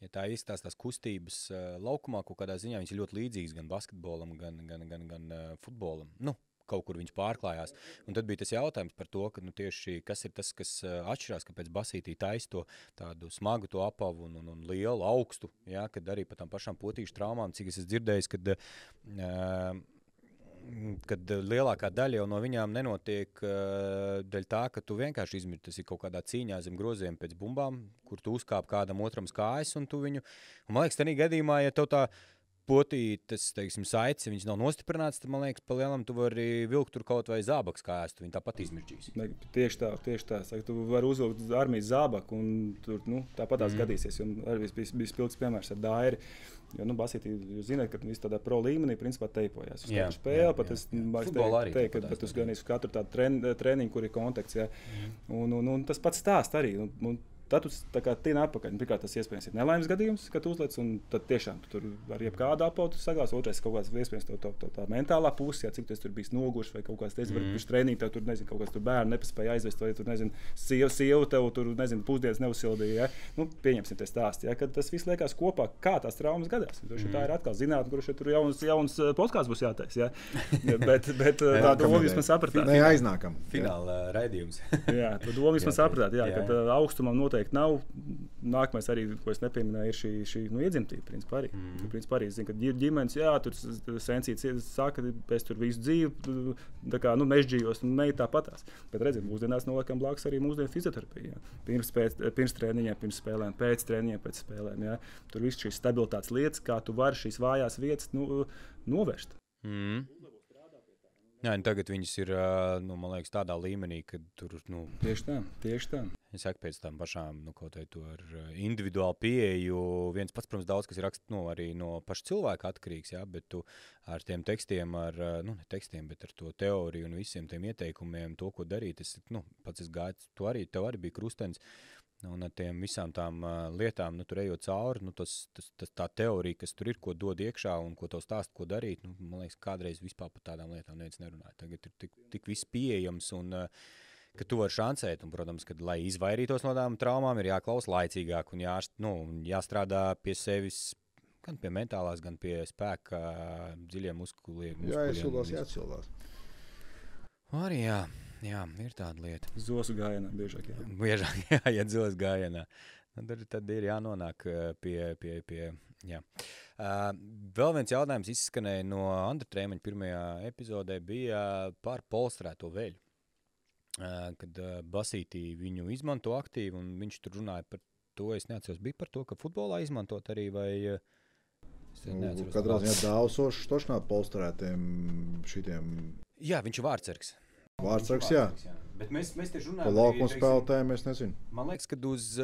ja tā īstās tās kustības laukumā kaut kādā ziņā, viņas ir ļoti līdzīgas gan basketbolam, gan futbolam. Kaut kur viņš pārklājās. Un tad bija tas jautājums par to, ka tieši kas ir tas, kas atšķirās, kāpēc basītī taisa to tādu smagu to apavu un lielu augstu, ja, kad arī par tām pašām potīšu traumām, cik es esmu dzirdējis, kad lielākā daļa jau no viņām nenotiek dēļ tā, ka tu vienkārši izmirti. Tas ir kaut kādā cīņā zem groziem pēc bumbām, kur tu uzkāp kādam otram kājas un tu viņu. Un man liekas, tādā gadījumā, ja tev tā potītas, teiksim, saites, ja viņas nav nostiprināts, tad, man liekas, pa lielam tu vari vilkt tur kaut vai zābaks kājās, tu viņu tāpat izmirģīs.
Tieši tā. Saka, tu vari uzvilkt armijas zābaku un tur, tāpatās gadīsies. Un arī bija spilgts piemērs ar Dairi. Jo, basītī, jūs zināt, ka viss tādā pro līmenī, principā, teipojās. Uz katru spēli, pat es teiktu, ka pat uz gan uz katru tādu treniņu, kur ir kontakts, jā. Un tas pats stāst arī. Tad tu tieni atpakaļ. Pirmkārt, tas iespējams ir nelaimes gadījums, kad tu uzliec, un tad tiešām tu tur ar jebkādu apavu sagās. Otrais kaut kāds iespējams tā mentālā pusē, cik tu tur bijis noguris vai kaut kāds, pirms treniņa tev tur, nezinu, kaut kāds tur bērnu nepaspēja aizvest, vai tur, nezinu, sieva tev tur, nezinu, pusdienas neuzsildīja, ja? Pieņemsim te stāsti, ja? Kad tas viss liekas kopā, kā tās traumas gadās. Tā ir atkal zinātne, kurš tur jauns podkāsts būs jātais, ja? Bet tā doma jūs man sapratāt.
Nē, aiznākam.
Fināla raidījums.
Jā, tā doma jūs man sapratāt, jā, kad augstumam noteikti nav. Nākamais arī, ko es nepieminēju, ir šī iedzimtība. Principā arī es zinu, ka ģimenes, jā, tur sensīti saka, es tur visu dzīvi, tā kā, mežģījos, un meita tāpatās. Bet redzim, mūsdienās noliekam blakus arī mūsdienu fizioterapija. Pirms treniņiem, pirms spēlēm, pēc treniņiem, pēc spēlēm. Jā. Tur viss šīs stabilitātes lietas, kā tu vari šīs vājās vietas novērst.
Jā, tagad viņas ir, man liekas, tādā līmenī, ka tur,
Tieši tā.
Es saku pēc tam pašām, kaut vai to ar individuālu pieeju. Viens pats, protams, daudz, kas ir arī no paša cilvēka atkarīgs, jā, bet tu ar tiem tekstiem, ne tekstiem, bet ar to teoriju un visiem tiem ieteikumiem, to, ko darīt, pats es gāju, tev arī bija krustenis. Un ar tiem visām tām lietām, tur ejot cauri, tā teorija, kas tur ir, ko dod iekšā un ko tev stāst, ko darīt, man liekas, kādreiz vispār par tādām lietām neviens nerunāja. Tagad ir tik viss pieejams un ka tu vari šancēt. Un, protams, kad, lai izvairītos no tām traumām, ir jāklaus laicīgāk un jāstrādā pie sevis, gan pie mentālās, gan pie spēka dziļiem muskuliem.
Jācildās.
Arī jā, ir tāda lieta.
Zosu gājienā biežāk.
Biežāk jāiet zosu gājienā. Tad ir jānonāk pie jā. Vēl viens jautājums izskanēja no Andra Trēmeņa pirmajā epizodē bija par polstrēto veļu. Kad Basītī viņu izmanto aktīvi, un viņš tur runāja par to, es neatceros, bija par to, ka futbolā izmantot arī, vai...
Katrā ziņā dāvsošs tošnā polstrētiem šitiem...
Jā, viņš ir vārdsargs.
Vārdsargs, jā.
Bet mēs tieši runājam...
Pa laukuma spēlētājiem es nezinu.
Man liekas, ka uz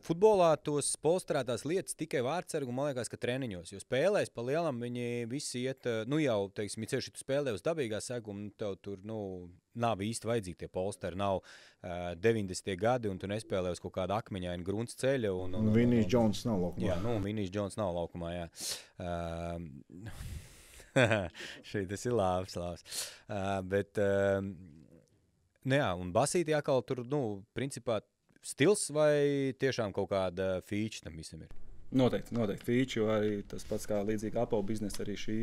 futbolā tos polstrētās lietas tikai vārdsargu, man liekas, ka treniņos. Jo spēlēs pa lielam viņi visi iet, jau, teiksim, ceļši tu spēlē uz dabīgā seguma, tev tur, nav īsti vajadzīgi tie polsteri, nav 90. gadi, un tu nespēlē uz kaut kāda akmeņaina grunts ceļa.
Vinijs Džons nav laukumā.
Jā, Vinijs Džons nav laukumā, jā. Šī tas ir lāvs. Bet, jā, un Basītī atkal tur, principā stils vai tiešām kaut kāda feature tam visam ir?
Noteikti feature, jo arī tas pats kā līdzīgi Apple biznesa arī šī.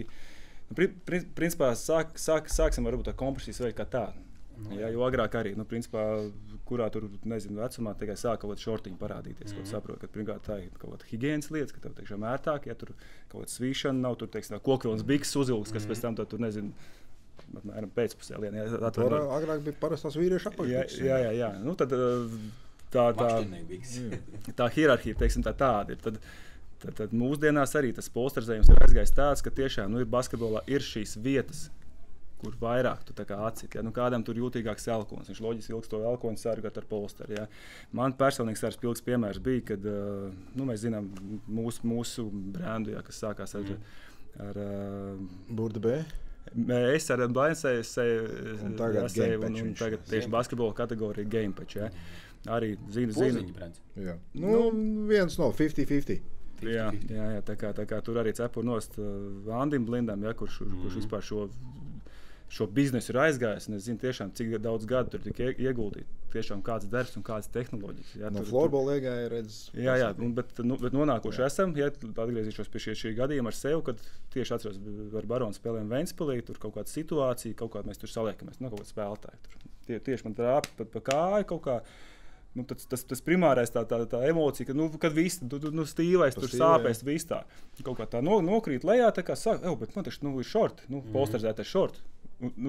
Principā sāksim varbūt ar kompresijas veidu kā tādu. Jā, jo agrāk arī, principā, kurā tur, nezinu, vecumā tikai sāk kaut kāda šortiņa parādīties, ko tu saproti, ka pirmkārt tā ir kaut kāda higienas lietas, ka tev tiešām ērtāk, ja tur kaut kāda svīšana nav, tur, teiksim, kokvilnas bikses uzilgs, kas pēc tam tur, nezinu, apmēram pēcpusē lienā.
Agrāk bija parastās vīriešu apakšbikses.
Jā. Tad tā hierarhija, teiksim, tāda ir. Tad mūsdienās arī tas polsterzējums ir aizgājis tāds, ka tiešām, ir basketbolā ir šīs vietas, kur vairāk tu atcit. Ja? Kādam tur jūtīgāks elkons. Viņš loģiski ilgs to elkonu sargāt ar polsteri. Ja? Man personīgs tāds pilns piemērs bija, kad mēs zinām mūsu brendu, ja, kas sākās ar
Burda B.
Mēs ar Blainsēju
un tagad
tieši basketbola kategorija Gamepatch. Ja? Arī zinu.
Jā. Viens no 50-50.
Jā, tā kā tur arī cepur nost Andim Blindam, ja, kurš vispār šo biznesu ir aizgājis. Es zinu tiešām, cik daudz gadu tur tika ieguldīt. Tiešām kāds darbs un kādas tehnoloģijas. Ja,
no florbola iegāja redz.
Jā, bet nonākuši esam, ja atgriezīšos pie šī gadījuma ar sevi, kad tieši atceros ar Baronu spēlēm Ventspilī, tur kaut kāda situācija, kaut kā mēs tur saliekamies, kaut kāda spēlētāja. Tur. Tieši man trāpa pat pa kāju kaut kā. Tas primārais tā emocija, kad viss stīvais, tur sāpēs, viss tā. Kaut kā tā nokrīt lejā, tā kā saka, bet man taču ir šorti, polsterzētais šorti.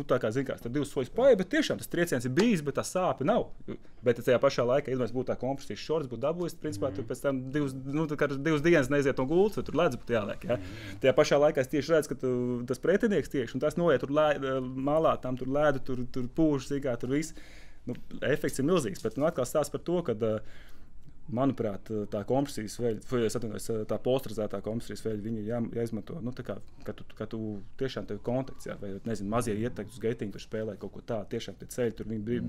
Tā kā zināms, tad 2 soļus paiet, bet tiešām tas trieciens ir bijis, bet tā sāpe nav. Bet tajā pašā laikā, ja mēs būtu tā kompresijas šorts, būtu dabūjis, principā tur pēc tam 2 dienas neiziet no gultas, vai tur ledus būtu jāliek. Ja? Tajā pašā laikā es tieši redzu, ka tas pretinieks tieši, un tas noiet tur malā, tam tur ledu, tur pūš, tur viss. Efekts ir milzīgs, bet atkal stāsts par to, ka, manuprāt, tā kompresijas veļa, tā polsterizētā kompresijas veļa, viņi jāizmanto, ka tu tiešām tev kontakts, vai, nezinu, mazie ietekti uz geitingu, tur spēlē kaut ko tā, tiešām tie ceļi, tur viņi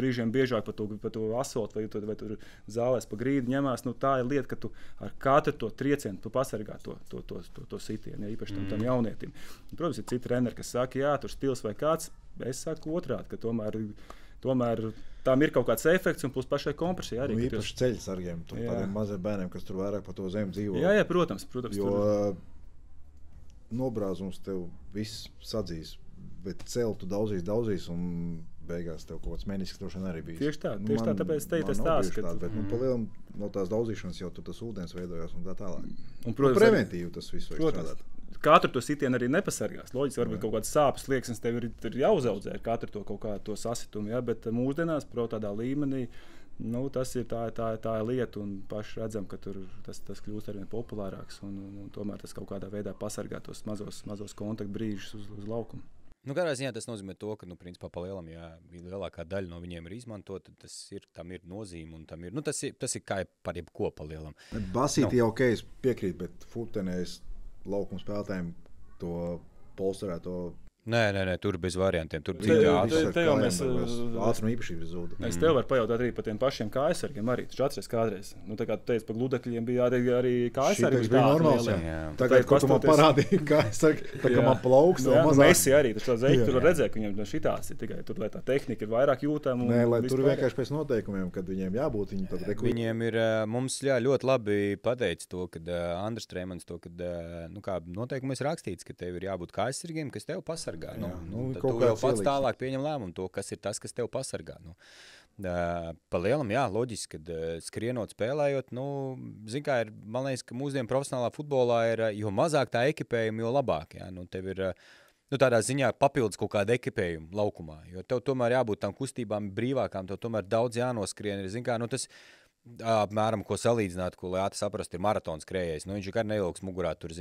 brīžiem biežāk pa to asfaltu, vai tur zālēs pa grīdu ņemās, tā ir lieta, ka tu ar katru to triecienu tu pasargā to sitienu, ja, īpaši tam jaunietim. Protams, ir citi treneri, kas saka, jā, tur stils vai kāds, es saku otrādi, ka tomēr tam ir kaut kāds efekts, un plus pašai kompresijai arī.
Īpaši ceļu sargiem, tādiem maziem bērniem, kas tur vairāk pa to zemi dzīvo.
Jā, protams.
Jo nobrāzums tev viss sadzīs, bet celu tu daudzīs, un beigās tev kaut kāds menisks droši vien arī bija.
Tieši tā, tāpēc teicu stāstu.
Bet pa lielam no tās daudzīšanas jau tur tas ūdens veidojās un tā tālāk.
Un, protams,
preventīvi tas viss vajag strādāt.
Katru to sitienu arī nepasargās. Loģiski, varbūt kaut kādas sāpes liekas, tev ir jāuzaudzē ar katru to kaut kādu sasitumu, ja? Bet mūsdienās, tādā līmenī, tas ir tā lieta, un paši redzam, ka tas kļūst arvien populārāks, un tomēr tas kaut kādā veidā pasargā tos mazos kontaktbrīžus uz laukumu.
Kādā ziņā tas nozīmē to, ka, principā, pa lielam, ja lielākā daļa no viņiem ir izmantota, tad tam ir nozīme, un tam ir, tas ir kā par jebko pa lielam.
Basītī jau ok, es piekrītu, bet futenēs laukuma spēlētājiem to polsterēto.
Nē, tur bez variantiem. Tur
jau mēs
ātruma īpašības zūda.
Es tev varu pajautāt arī par tiem pašiem kājasargiem. Arī tu atceries kādreiz. Tā kā tu teici, par gludekļiem bija arī kājasargi.
Tas bija normāls. Tagad, ko tu man parādīji, kājasargi, tā kā man plauks.
Messi arī. Tur redzēja, ka viņam šitās ir tikai tur, lai tā tehnika ir vairāk jūtama.
Nē, lai tur vienkārši pēc noteikumiem, kad viņiem jābūt.
Viņiem ir, mums ļoti labi pateica to, kad Andrs Trēmans to, kad, kā noteikumos rakstīts, ka tev ir jābūt kājasargiem, kas tev pasargā. Tad tu jau pats tālāk pieņem lēmumu to, kas ir tas, kas tev pasargā. Pa lielam, jā, loģiski, kad skrienot, spēlējot, zin kā ir, man liekas, ka mūsdienu profesionālā futbolā ir, jo mazāk tā ekipējuma, jo labāk, jā, tev ir, tādā ziņā papildus kaut kāda ekipējuma laukumā, jo tev tomēr jābūt tām kustībām brīvākām, tev tomēr daudz jānoskrien, ir, zin kā, tas, apmēram, ko salīdzināt, ko lai ātri saprast, ir maratons krējējs. Viņš ir kā neilgs mugurā, tur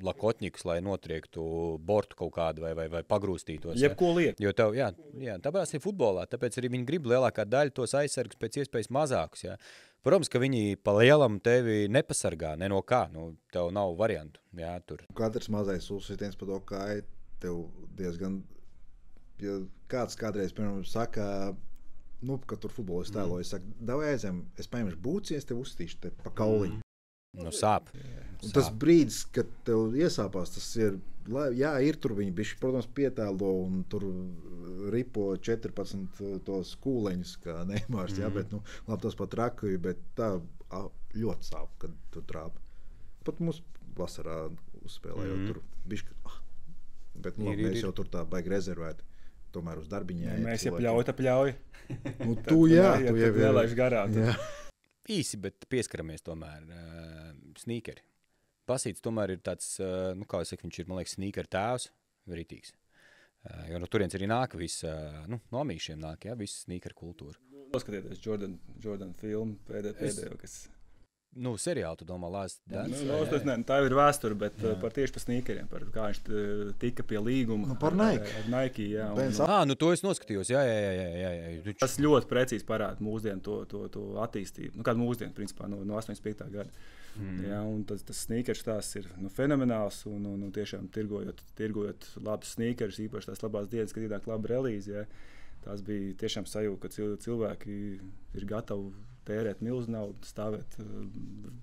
lakotņikus, lai notriektu bortu kaut kādu vai pagrūstītos.
Jebko lietu.
Jo tev, jā, tāpēc ir futbolā, tāpēc arī viņi grib lielākā daļa tos aizsargus pēc iespējas mazākus. Jā. Protams, ka viņi pa lielam tevi nepasargā, ne no kā, tev nav variantu. Jā, tur.
Katrs mazais uzsitiens par to, kā tev diezgan, ja kāds kādreiz, piemēram, saka, ka tur futbolists tēlo, es saku, davai aizem, es paņemšu būci, es tev uzstīšu te pa kauliņu.
Sāp.
Un tas brīdis, kad tev iesāpās, tas ir, jā, ir tur viņi bišķi, protams, pietēlo un tur ripo 14 tos kūleņus, kā Neimārs, jā, bet, labi, tas pat rakuji, bet tā ļoti sāp, kad tu trāp. Pat mums vasarā uzspēlējot tur bišķi, bet, labi, mēs jau tur tā baigi rezervēti. Tomēr uz darbiņā.
Ja mēs pļauj.
Tu jau
ielaiž garā.
Īsi, bet pieskaramies tomēr. Sneakeri. Pasīts tomēr ir tāds, kā es saku, viņš ir, man liekas, sneaker tēvs, ritīgs. Jo no turienes arī nāk viss, no amīšiem nāk, jā, viss sneaker kultūra.
Paskatieties Jordan filmu pēdējo, kas...
seriāli, tu domā, Last Dance?
Tā ir vēsture, bet tieši par sneakeriem, par kā viņš tika pie līguma
par Nike.
Ar Nike, jā.
To es noskatījos, jā.
Tas ļoti precīzi parāda mūsdienu to attīstību. Kādu mūsdienu, principā, no 85. gada. Jā, un tas sneakers tās ir fenomenāls, un tiešām tirgojot labus sneakers, īpaši tās labās dienas, kad ienāk laba relīze, jā. Tās bija tiešām sajūta, ka cilvēki ir gatavi tērēt milzu naudu, stāvēt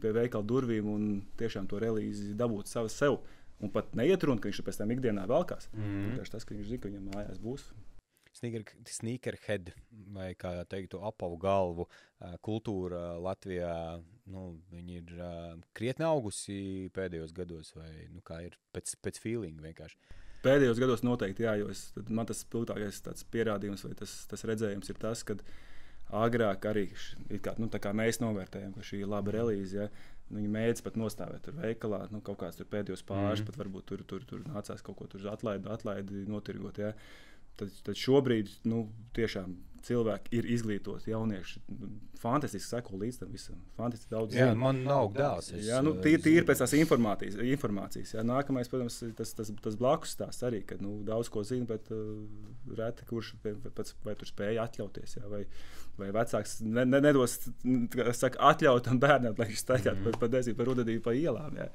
pie veikala durvīm un tiešām to relīzi dabūt sev. Un pat neiet runa, ka viņš pēc tam ikdienā velkās. Tas, ka viņš zina, ka viņam mājās būs.
Sneakerhead, vai kā teiktu, apavu galvu kultūra Latvijā, viņi ir krietni augusi pēdējos gados, vai kā ir pēc feeling vienkārši?
Pēdējos gados noteikti, jā, jo man tas spilgtākais tāds pierādījums vai tas redzējums ir tas, kad agrāk arī, tā kā mēs novērtējam, ka šī ir laba relīze, ja, viņi mēdz pat nostāvēt tur veikalā, kaut kāds tur pēdējos pāris, pat varbūt tur nācās kaut ko tur atlaidi notirgot, ja. Tad šobrīd, tiešām cilvēki ir izglītoti, jaunieši fantastiski seko līdz tam visam. Fantastiski daudz
zina. Jā, man nav dēls.
Jā, tīri pēc tās informācijas. Jā, nākamais, protams, tas blakus stāsts arī, ka daudz ko zina, bet reti, kurš vai tur spēja atļauties, jā, vai vecāks nedos, atļaut tam bērnam, lai viņš staigātu pa rudedību pa ielām. Jā.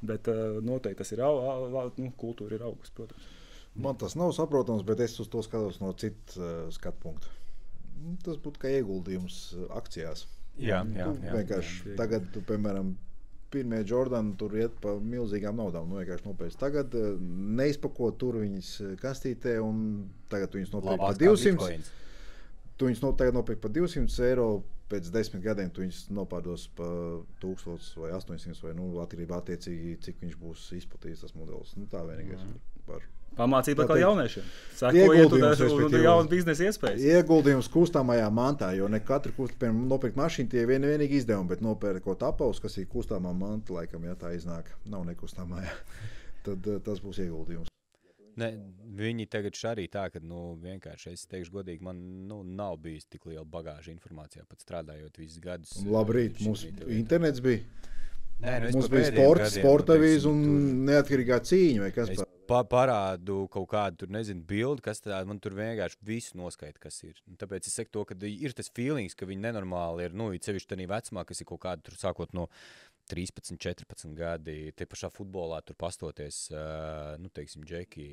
Bet noteikti tas ir kultūra ir augus, protams.
Man tas nav saprotams, bet es uz to skatos no cita skatu punkta. Tas būtu kā ieguldījums akcijās.
Jā.
Vienkārši tagad, piemēram, pirmie Jordan tur iet pa milzīgām naudām. Vienkārši nopērts. Tagad neizpako tur viņas kastītē un tagad viņas nopērk pa 200. Tu viņas tagad nopērk pa 200 eiro. Pēc 10 gadiem tu viņus nopārdos pa 1000 vai 800 vai atkarībā attiecīgi, cik viņš būs izplatījis tas modelis. Tā vienīgais par...
Pamācīt atkal jauniešiem. Sakojiet un jaunu biznesa iespējas.
Ieguldījums kustamajā mantā, jo ne katru piemēram, nopirkt mašīnu tie vienīgi izdevumi, bet nopērkot apavus, kas ir kustamā manta, laikam, ja tā iznāk, nav nekustamajā, tad tas būs ieguldījums.
Ne, viņi tagad arī tā, ka vienkārši, es teikšu godīgi, man nav bijis tik liela bagāža informācijā, pat strādājot visus gadus.
Labrīt, mums internets bija. Mums
bija
sporta avīze un neatkarīgā cīņa vai kas tā.
Parādu kaut kādu, bildi, kas tā, man tur vienkārši visu noskaita, kas ir. Tāpēc es saku to, ka ir tas feelings, ka viņi nenormāli ir, cevišķi tādā vecumā, kas ir kaut kāda tur sākot no 13, 14 gadi, te pašā futbolā tur pastoties, teiksim, Džeki.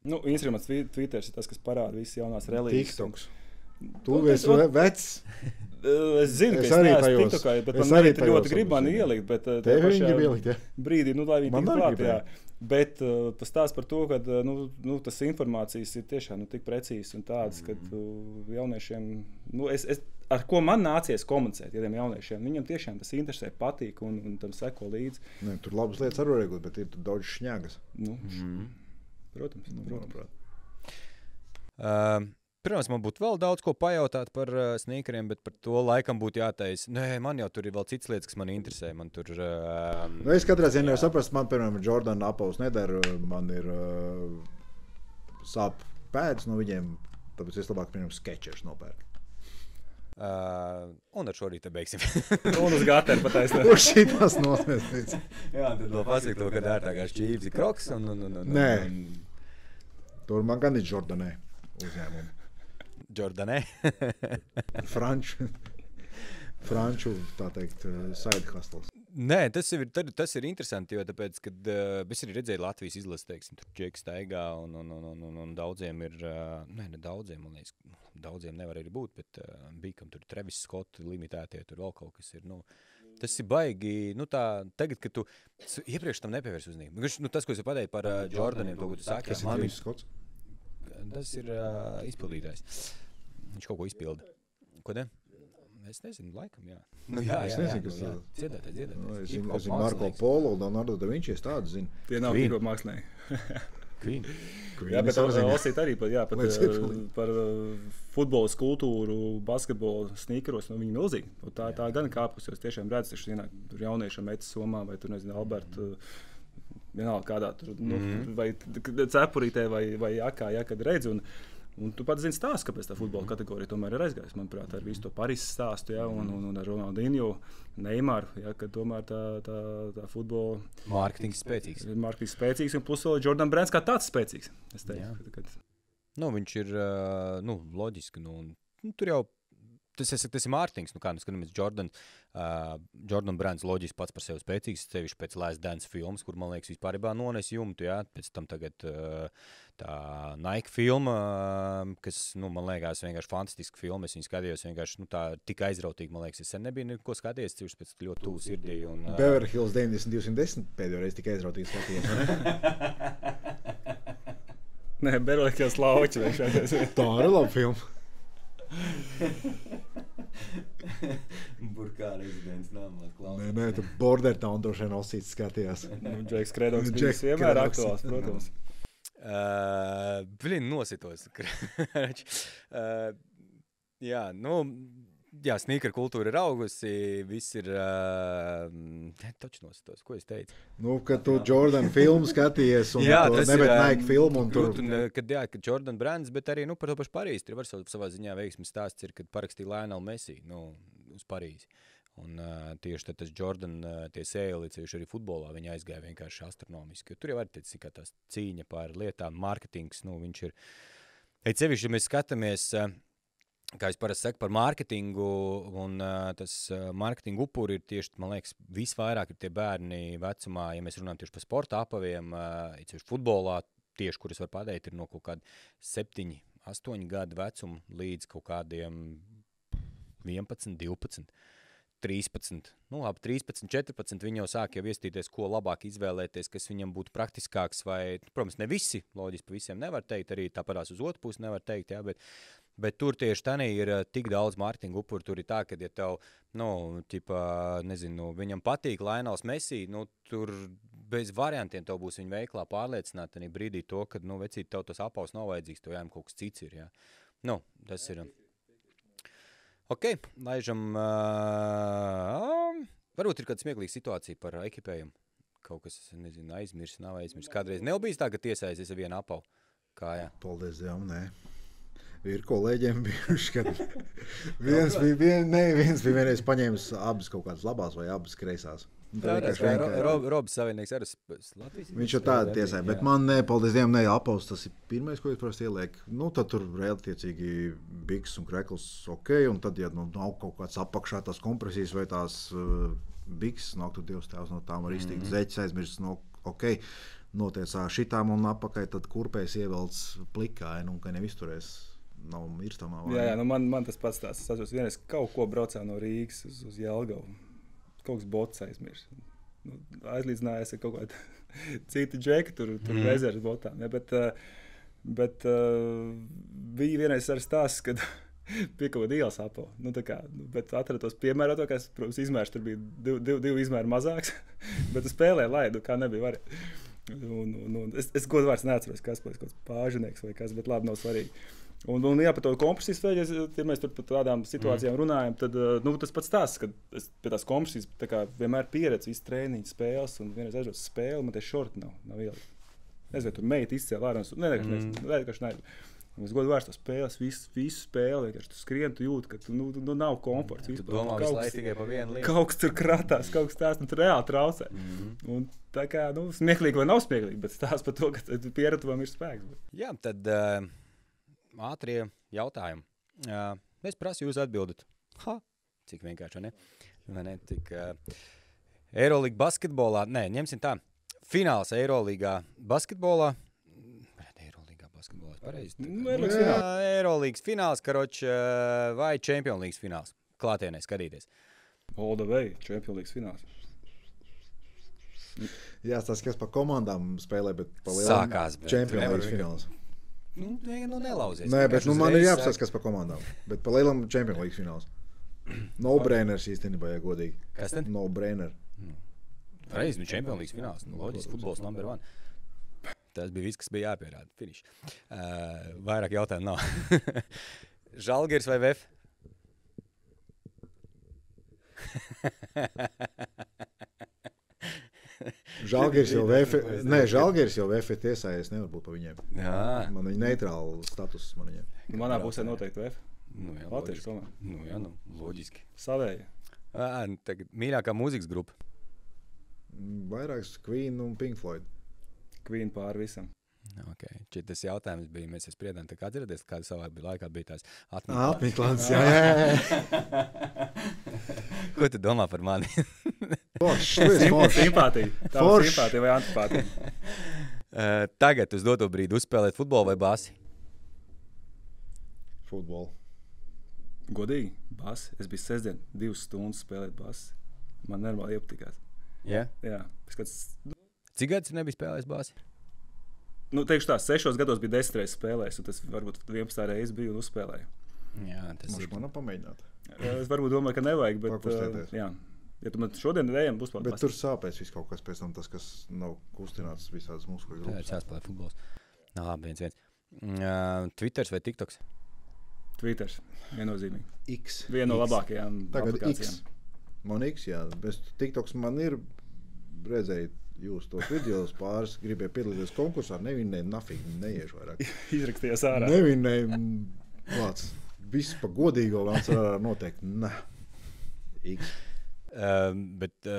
Instagrams, Twitters ir tas, kas parāda visas jaunās relīzes.
TikToks. Tu esi vecs.
Es zinu, ka es neesmu TikTokā, bet man arī ļoti grib mani ielikt, bet
tev viņi grib ielikt, jā.
Brīdī, lai viņi tik klāt, jā. Bet pastāst par to, ka tas informācijas ir tiešām tik precīzas un tādas, ka jauniešiem, ar ko man nācies komunicēt, ja tiem jauniešiem, viņam tiešām tas interesē, patīk un tam seko līdzi.
Tur labas lietas arī var iegūt, bet ir daudz šņāgas.
Protams.
Protams, man būtu vēl daudz ko pajautāt par sneakeriem, bet par to laikam būtu jātaisa. Nē, man jau tur ir vēl citas lietas, kas man interesē. Man tur,
es katrā ziņā nevaru saprast, man, piemēram, Jordan apaus nedara, man ir sāp pēdas no viņiem, tāpēc es labāk, piemēram, Skechers nopērku.
Un ar šo arī te beigsim.
Un uz gātēm pataisnē.
Uz šitās nosmēs.
Jā, tad vēl pasaka to, ka ērtākās čības ir Crocs un.
Nē. Tur man gan ir Jordanē uzņēmumi.
Jordanē?
Franču, tā teikt, side hustles.
Nē, tas ir interesanti, jo tāpēc, kad es arī redzēju Latvijas izlasi, teiksim, tur Džeki staigā un daudziem ir, ne daudziem, man liekas, daudziem nevar arī būt, bet bija, kam tur Travis Scott limitētie, tur vēl kaut kas ir, tas ir baigi, tā, tagad, kad tu iepriekš tam nepievērs uzmanību. Tas, ko es pateicu par Jordaniem, to, ko tu sāki.
Kas ir Travis Scotts?
Tas ir izpildītājs. Viņš kaut ko izpilda. Ko ne? Es nezinu, laikam, jā.
Es nezinu, kas
tā. Dziedātājs.
Es zinu Marko Polo, Leonardo da Vinci, es tādu zinu.
Tie nav tikko mākslinieki.
Queen.
Jā, bet Osīt arī par futbola kultūru, basketbolu, sneakeros, viņi milzīgi. Tā gan kāpus, jo es tiešām redzu, ka ienāk tur jauniešiem metas somā, vai tur, nezinu, Alberta, vienalga kādā tur, vai cepurītē, vai jakā, kad redz. Un tu pats zini stāstu, kāpēc tā futbola kategorija tomēr ir aizgājusi. Manuprāt, ar visu to Parises stāstu, ja, un ar Ronaldinho, Neymaru, ja, kad tomēr tā futbola...
Mārketings spēcīgs.
Mārketings spēcīgs, un plus vēl Jordan Brands kā tāds spēcīgs. Es teiktu, kad...
Viņš ir, loģiski, tur jau... Tas ir mārketings, kā mēs skatāmies Jordan Brands loģiski pats par sevi spēcīgs, sevišķi pēc Last Dance filmas, kur, man liekas, vispārībā nones jumtu, jā, pēc tam tagad tā Nike filma, kas, man liekas, vienkārši fantastiska filma, es viņu skatījos vienkārši, tā tik aizrautīgi, man liekas, es sen nebiju neko skatījies, sevišķi pēc ļoti tuvu sirdī.
Beverly Hills 9210 pēdējo reizi tik aizrautīgi skatījos, ne?
Nē, Beverly Hills lauči vienkārši.
Tā ir laba filma.
Burkā rezidents nāmā klausās.
Nē, tu Bordertown droši vien Osīts skatījās.
Džeks Kredoks bijis vienmēr aktuāls, protams.
Nositos. Jā, sneaker kultūra ir augusi, viss ir... Taču nositos, ko es teicu?
Kad tu Jordan filmu skatījies un nebet Nike filmu un tur...
Kad Jordan Brands, bet arī par to pašu Parīzi. Tur var savā ziņā veiksmes stāsts ir, kad parakstīja Lionel Messi uz Parīzi. Un tieši tad tas Jordan, tie sēli, ceļš arī futbolā, viņi aizgāja vienkārši astronomiski. Tur jau arī kā tās cīņa par lietām, marketings, viņš ir... Cevišķi, ja mēs skatāmies... Kā es parasti saku par mārketingu, un tas mārketingu upuri ir tieši, man liekas, visvairāk ir tie bērni vecumā, ja mēs runājam tieši par sporta apaviem, tieši futbolā, tieši, kuras var pateikt, ir no kaut kāda 7, 8 gadu vecuma līdz kaut kādiem 11, 12, 13, 13, 14, viņi jau sāk jau iestīties, ko labāk izvēlēties, kas viņam būtu praktiskāks, vai, protams, ne visi, loģiski pa visiem nevar teikt, arī tāpēc uz otru pusi nevar teikt, jā, bet tur tieši tā ir tik daudz mārketinga upuri. Tur ir tā, ka, ja tev, viņam patīk Lionels Messi, tur bez variantiem tev būs viņa veiklā pārliecināt tādā brīdī to, ka, vecīt, tev tas apaus nav vajadzīgs, tev jām kaut kas cits ir, jā. Tas ir. Ok, laižam. Varbūt ir kāda smieklīga situācija par ekipējumu. Kaut kas, nezinu, aizmirs, nav aizmirs. Kādreiz nav bijis tā, ka tiesājies ar vienu apau kājā?
Paldies Dievam, nē. Ir kolēģiem bijuši, kad viens bija vienreiz paņēmis abas kaut kādas labās vai abas kreisās.
Robs Savienīgs arī Latvijas.
Viņš jau tāda tiesāja, bet man paldies Dievam, apaus, tas ir pirmais, ko es parasti ieliek. Tad tur realietiecīgi biks un krekls ok, un tad, ja nav kaut kāds apakšā tās kompresijas vai tās biks, tad Dievs tēvs no tām var iztikt zeķis aizmirst, ok, notiecā šitām un apakai, tad kurpēs ievelc plikāji, ka nevisturēs. Nav mirstamā.
Jā, man tas pats tās. Es atceros, vienreiz kaut ko braucā no Rīgas uz Jelgavu. Kaut kas bots aizmirs. Aizlīdzinājās ar kaut kādu citu džeku, tur rezerves botām. Ja, bet bija vienreiz arī stāsts, kad pie kaut kāda ielas apo. Bet atrados piemērotākais, protams, izmērs tur bija divu izmēru mazāks, bet tu spēlēji laidu, kā nebija varēja. Es godu vārds neatceros, kas kaut kāds pāžinieks vai kas, bet labi, nav svarīgi. Un jā, par to kompresijas veļas, ja mēs tur par tādām situācijām runājam, tad tas pats stāsts, ka es pie tās kompresijas vienmēr pieredzu visu trēniņu spēles, un vienreiz aizbraucu spēli, man tie šorti nav ielikt. Nezinu, tur meita izcēla ārā, vienkārši es godu vairs to spēles, visu spēli, vienkārši tu skrien, tu jūti, ka tu nav komforts.
Tu domā visu laiku tikai pa vienu lietu.
Kaut kas tur kratās, kaut kas tās, tu reāli traucē. Un tā kā, smieklīgi vai nav smieklīgi, bet stāsts par to, ka pieredumam ir spēks.
Jā, tad ātrie jautājumi. Es prasu jūs atbildat. Cik vienkārši, vai ne? Tik Eirolīga basketbolā, ņemsim tā. Fināls Eirolīgā basketbolā. Eirolīgas fināls, vai Champions League fināls. Klātienē skatīties.
All the way, Champions League fināls.
Jā, tas, kas pa komandām spēlē, bet pa
lielām
Champions League fināls.
Nelauzies.
Nē, bet man ir jāapsās, kas pa komandām. Bet pa lielām Champions League fināls. No-brainers īstenībā, ja godīgi.
Kas tad?
No-brainer.
Reiz, Champions League fināls. Loģiski, futbols number 1. Tas bija viss, kas bija jāpierāda. Finish. Vairāk jautājumu nav. Žalgiris vai VF?
Žalgiris jau VF. Nē, Žalgiris jau VF ir tiesā, es nevaru būt pa viņiem.
Jā.
Man viņa neitrāla status man viņiem.
Manā pusē noteikti VF.
Jā,
Latviešu
komanda. Loģiski.
Savēja.
Tagad mīļākā mūzikas grupa?
Vairāks Queen un Pink Floyd.
Queen pāri visam.
Okay. Tas jautājums bija, mēs spriedām, tā kā atcerieties, kāda savā laikā bija tās
atmiņklāns. Jā.
Ko tu domā par mani?
Simpātija. Tava simpātija vai antipātija?
Tagad uz doto brīdi uzspēlēt futbolu vai basi?
Futbolu.
Godīgi, basi. Es biju sestdien 2 stundas spēlēt basi. Man normāli iepatikās.
Jā?
Jā.
Cik gadus nebija spēlējis bāzi?
Teikšu tā, 6 gados bija 10 reizes spēlējis, un tas varbūt 11 reizes bija un uzspēlēju.
Jā, tas
ir. Man pamēģināt.
Es varbūt domāju, ka nevajag, bet jā. Ja tu man šodien ejam uzspēlēt.
Bet tur sāpēs viss kaut kas pēc tam, tas, kas nav kustināts visādas muskuļu grupas.
Tā ir jāspēlē futbols. Labi, viens. Twitters vai TikToks?
Twitters, viennozīmīgi.
X.
Viena no labākajām
X.
aplikācijām.
Man X, jā. TikToks man ir redzēju jūs tos videos pāris, gribēju piedalīties konkursā, nevinnēju, nafīgi, neiešu vairāk.
Izraksties ārā.
Nevinnēju, klāts, viss pa godīgo vēlams ārā noteikti, X.
Bet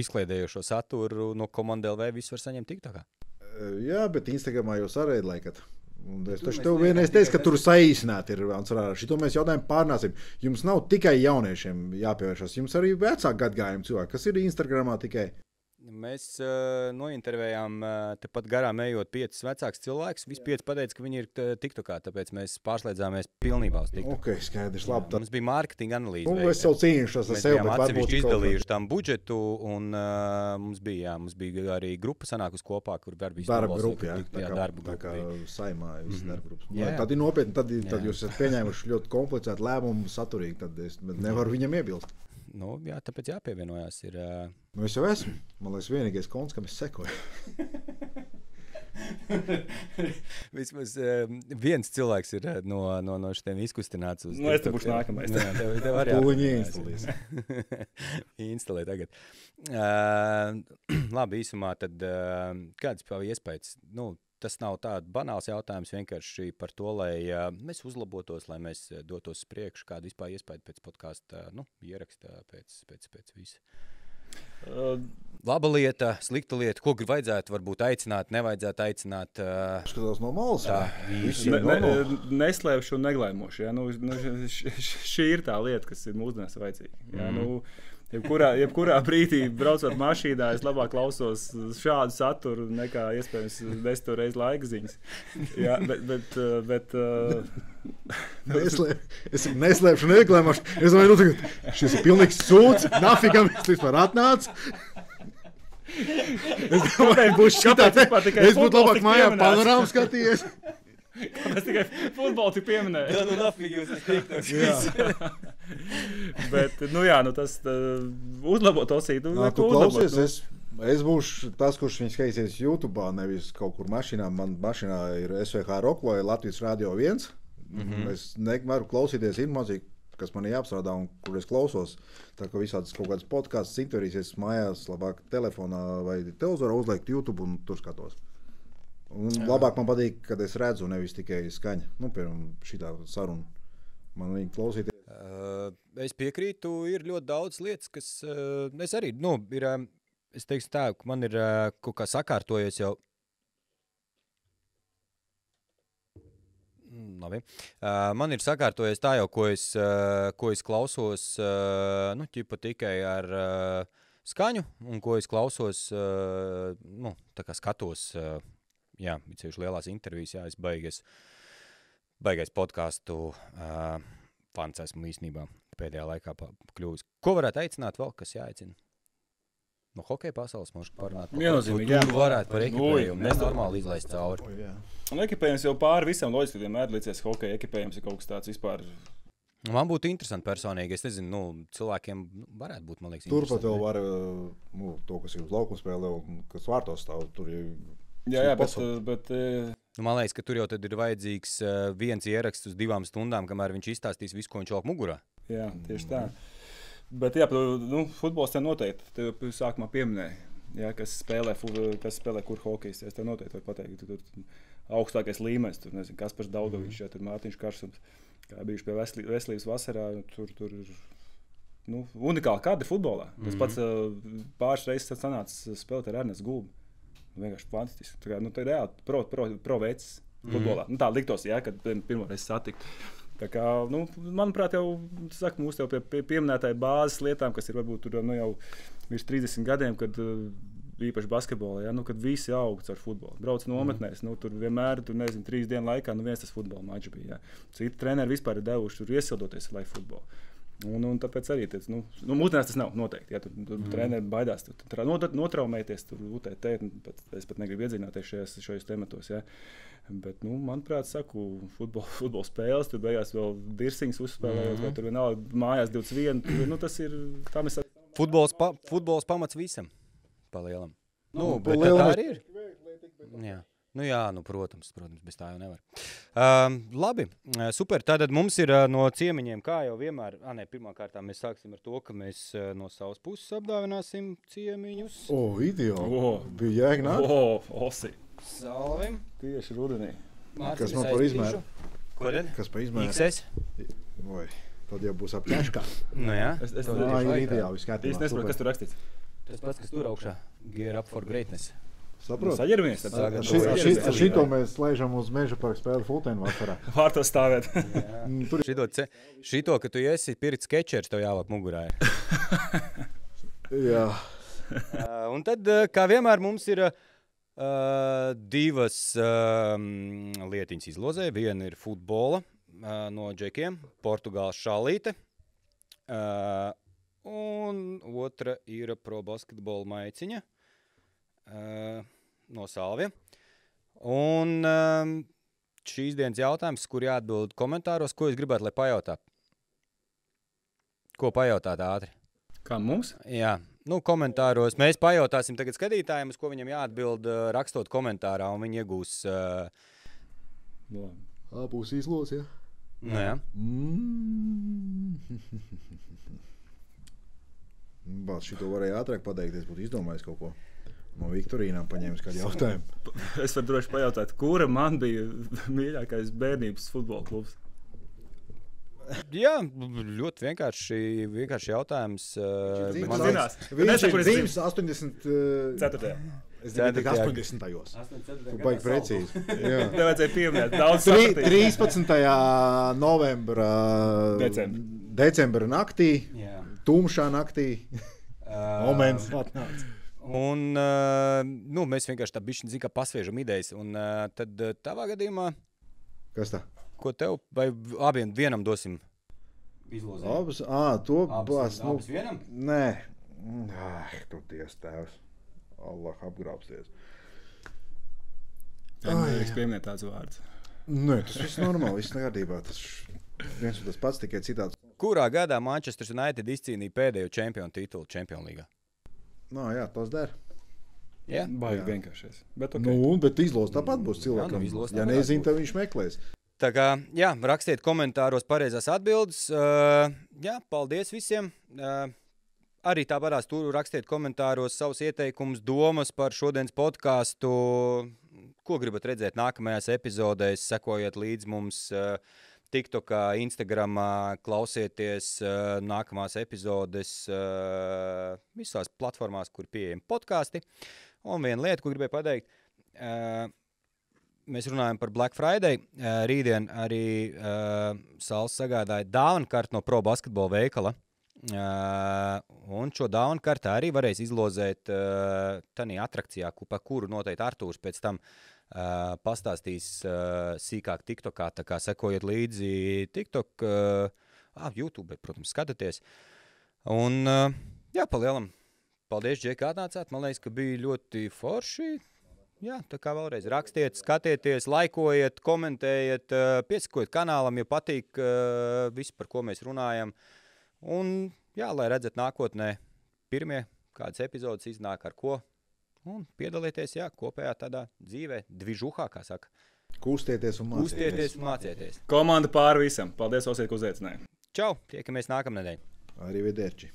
izkliedējošo saturu no Komanda LV visu var saņemt TikTokā?
Jā, bet Instagramā jūs arī laikat. Un es taču tev vienreiz teicu, ka tur saīsināt ir ansarā. Šito mēs jautājumu pārnāsim. Jums nav tikai jauniešiem jāpievēršas, jums arī vecāk gadgājumi cilvēki, kas ir Instagramā tikai.
Mēs nointervējām tepat garām ejot 5 vecāks cilvēks. Visi 5 pateica, ka viņi ir TikTokā, tāpēc mēs pārslēdzāmies pilnībā uz TikTok.
Ok, skaidrs, labi.
Tad... Mums bija mārketinga analīze.
Un es jau cīnīšos ar sevi, bet varbūt
atsevišķi izdalījuši tam budžetu, un mums bija arī grupa sanākus kopā, kur darbīs.
Darba grupa, jā.
Darba grupa.
Tā kā saimā jūs darba grupas. Tad ir nopietni, tad jūs esat pieņēmuši ļoti komplicētu lēmumu saturīgi, tad es nevaru viņam iebilst.
Jā, tāpēc jāpievienojās.
Es jau esmu. Man liekas, vienīgais konts, kam es sekoju.
Vismaz viens cilvēks ir no šitiem izkustināts.
Es te būšu nākamais.
Tev arī jāinstalīs.
Instalē tagad. Labi, īsumā tad kāds pavī iespējas? Tas nav tāds banāls jautājums, vienkārši par to, lai mēs uzlabotos, lai mēs dotos priekšu, kādu vispār iespēju pēc podkāsta ieraksta pēc visa. Laba lieta, slikta lieta, ko vajadzētu varbūt aicināt, nevajadzētu aicināt.
Skatās no malas.
Neslēpšu un neglaimošu. Šī ir tā lieta, kas ir mūsdienās vajadzīga. Jebkurā brīdī, braucot mašīnā, es labāk klausos šādu saturu nekā iespējams 10 reizes laika ziņas. Jā, bet
es neslēpšu, nereklāmošu. Es domāju, šis ir pilnīgs sūds, nafigam es vispār atnācu. Es būtu labāk mājā panorāmu skatījies.
Kāpēc tikai futbolu tik pieminēju?
Jā, nafīgi jūs TikToks.
Bet, tas uzlabot osīt.
Tu klausies, es būšu tas, kurš viņu skatīsies YouTube'ā, nevis kaut kur mašīnā. Man mašīnā ir SVH Rock vai Latvijas Radio 1. Es nevaru klausīties informāciju, kas man jāapstrādā un kur es klausos. Tā kā visādas kaut kādas podkāstus, intervijas, es mājās labāk telefonā vai televizorā uzlieku YouTube un tur skatos. Un labāk man patīk, kad es redzu, nevis tikai skaņa. Piemēram, šitā saruna. Man viņa klausīties.
Es piekrītu, ir ļoti daudz lietas, kas es arī, ir, es teikšu tā, ka man ir kaut kā sakārtojies jau. Labi. Man ir sakārtojies tā jau, ko es klausos, ķipa tikai ar skaņu, un ko es klausos, tā kā skatos, ceļš lielās intervijas, es baigais podcastu fans esmu īstenībā pēdējā laikā kļuvis. Ko varētu aicināt vēl, kas jāaicina? No hokeja pasaules možda parunāt.
Viennozīmīgi,
Tur varētu par ekipējumu nenormāli izlaist cauri.
Un ekipējums jau pāri visam loģiski, vienmēr līdzies hokeja ekipējums ir kaut kas tāds vispār.
Man būtu interesanti personīgi, es nezinu, cilvēkiem varētu būt, man liekas,
turpat vēl var, to, kas ir uz laukuma spēlē un kas vārtos stāv, tur jau...
Jā, bet...
Man liekas, ka tur jau tad ir vajadzīgs viens ieraksts uz 2 stundām, kamēr viņš izstāstīs visu, ko viņš vēl mugurā.
Jā, tieši tā. Bet jā, futbols te noteikti, tev sākumā pieminēja, jā, kas spēlē kur hokejs, es tev noteikti var pateikt, tur augstākais līmenis, tur nezinu, Kaspars Daugavičs, tur Mārtiņš Karsums, kā bijuši pie veselības vasarā, tur ir unikāli kādi futbolā. Tas pats pāris reizes sanāca spēlēt ar Ernestu Gulbi. Vienkārši fantastiski. Tā ir reāli pro vecis futbolā. Tā liktos, jā, kad pirmo reizi satikt. Tā kā, manuprāt, jau mūsu jau pie pieminētāja bāzes lietām, kas ir varbūt tur jau virs 30 gadiem, kad īpaši basketbolā, kad visi aug ar futbolu. Brauc nometnēs, tur vienmēr, 3 dienu laikā, viens tas futbola mačs bija. Jā. Citi treneri vispār ir devuši tur iesildoties lai futbolu. Un tāpēc arī mūsdienās tas nav noteikti. Ja, tur treneri baidās notraumēties, tur UTT, es pat negribu iedziļināties šajos tematos. Ja. Bet, manuprāt, futbola spēles, tur beigās vēl dirsiņas uzspēlējot, vai tur vienalga mājās 21. Tas ir, tā mēs...
Futbols pamats visam, palielam. Bet tā arī ir. Jā. Protams, bez tā jau nevar. Labi, super. Tātad mums ir no ciemiņiem, kā jau vienmēr, pirmkārt mēs sāksim ar to, ka mēs no savas puses apdāvināsim ciemiņus.
Ideāli. Bija jēgnāk.
Osi.
Salvim.
Tieši rudenī.
Kas man par izmēru?
Ko tad?
Kas par izmēru?
XS?
Vai, tad jau būs ap ķeškā.
Jā.
Es
ideāli, skatījumā.
Es nesaprotu, kas tur rakstīts.
Tas pats, kas tur augšā. Gear up for greatness.
Saprot?
Saģeramies.
Šito mēs slēžam uz meža parku spēli Fultēnu vasarā.
Vārtos stāvēt.
Šito, ka tu esi pirkt skečers, tev jāvāk mugurā.
Jā.
Un tad, kā vienmēr, mums ir 2 lietiņas izlozē. Viena ir futbola no džekiem, Portugāles šallīte. Un otra ir pro basketbola maiciņa. No Salviem. Un šīs dienas jautājums, kur jāatbild komentāros, ko jūs gribētu, lai pajautā? Ko pajautāt ātri?
Kā mums?
Jā, komentāros. Mēs pajautāsim tagad skatītājiem, uz ko viņam jāatbild rakstot komentārā, un viņi iegūs...
Būs izlos, jā?
Jā.
Šito varēja ātrāk pateikties, būtu izdomājis kaut ko. No Viktorīnām paņēmis kādu jautājumu.
Es varu droši pajautāt, kura man bija mīļākais bērnības futbola klubs?
Jā, ļoti vienkārši jautājums.
Man zinās. Viņš ir dzīves 84. Es domāju, ka 80. Tu baigi precīzi.
Tev vajadzēja pieminēt daudz
13. novembra decembra naktī, tumšā naktī. Moments atnāca.
Un mēs vienkārši tā bišķiņ zika pasviežam idejas. Un tad tavā gadījumā...
Kas tā?
Ko tev, vai abiem vienam dosim izlozēt?
Abas
vienam?
Nē. Tu Dievs tēvs. Allah apgrābsties.
Nevajag pieminēt tāds vārds.
Nē, tas viss normāli, viss negadībā. Tas viens un tas pats, tikai citāds.
Kurā gadā Manchester United izcīnīja pēdējo čempionu titulu Čempionlīgā?
Jā, tas der.
Baigi vienkāršais. Bet
bet izlos tāpat būs cilvēkam. Ja nezinu, tad viņš meklēs.
Tā kā, jā, rakstiet komentāros pareizās atbildes. Jā, paldies visiem. Arī tāpatās tur rakstiet komentāros savus ieteikumus, domas par šodienas podcastu. Ko gribat redzēt nākamajās epizodēs? Sekojiet līdz mums TikTokā, Instagramā, klausieties nākamās epizodes visās platformās, kur pieejami podkasti. Un viena lieta, ko gribēju pateikt, mēs runājam par Black Friday. Rītdien arī Sals sagādāja dāvanu karti no Pro basketbola veikala. Un šo dāvanu karti arī varēs izlozēt tanī atrakcijā, par kuru noteikti Artūrs pēc tam pastāstīs sīkāk TikTokā, tā kā sekojiet līdzi TikTok, YouTube, protams, skatāties. Un, jā, palielam, paldies, Džeki, atnācāt. Man liekas, ka bija ļoti forši. Jā, tā kā vēlreiz rakstiet, skatieties, laikojiet, komentējiet, piesakojiet kanālam, ja patīk viss, par ko mēs runājam. Un, jā, lai redzat nākotnē pirmie kādas epizodes iznāk ar ko. Un piedalieties, jā, kopējā tādā dzīvē, dvižuhā, kā saka.
Kustieties un
mācieties.
Komanda pāri visam. Paldies, Osiet, ka uzaicināji.
Čau, tiekamies nākamnedēļ.
Arrivederci.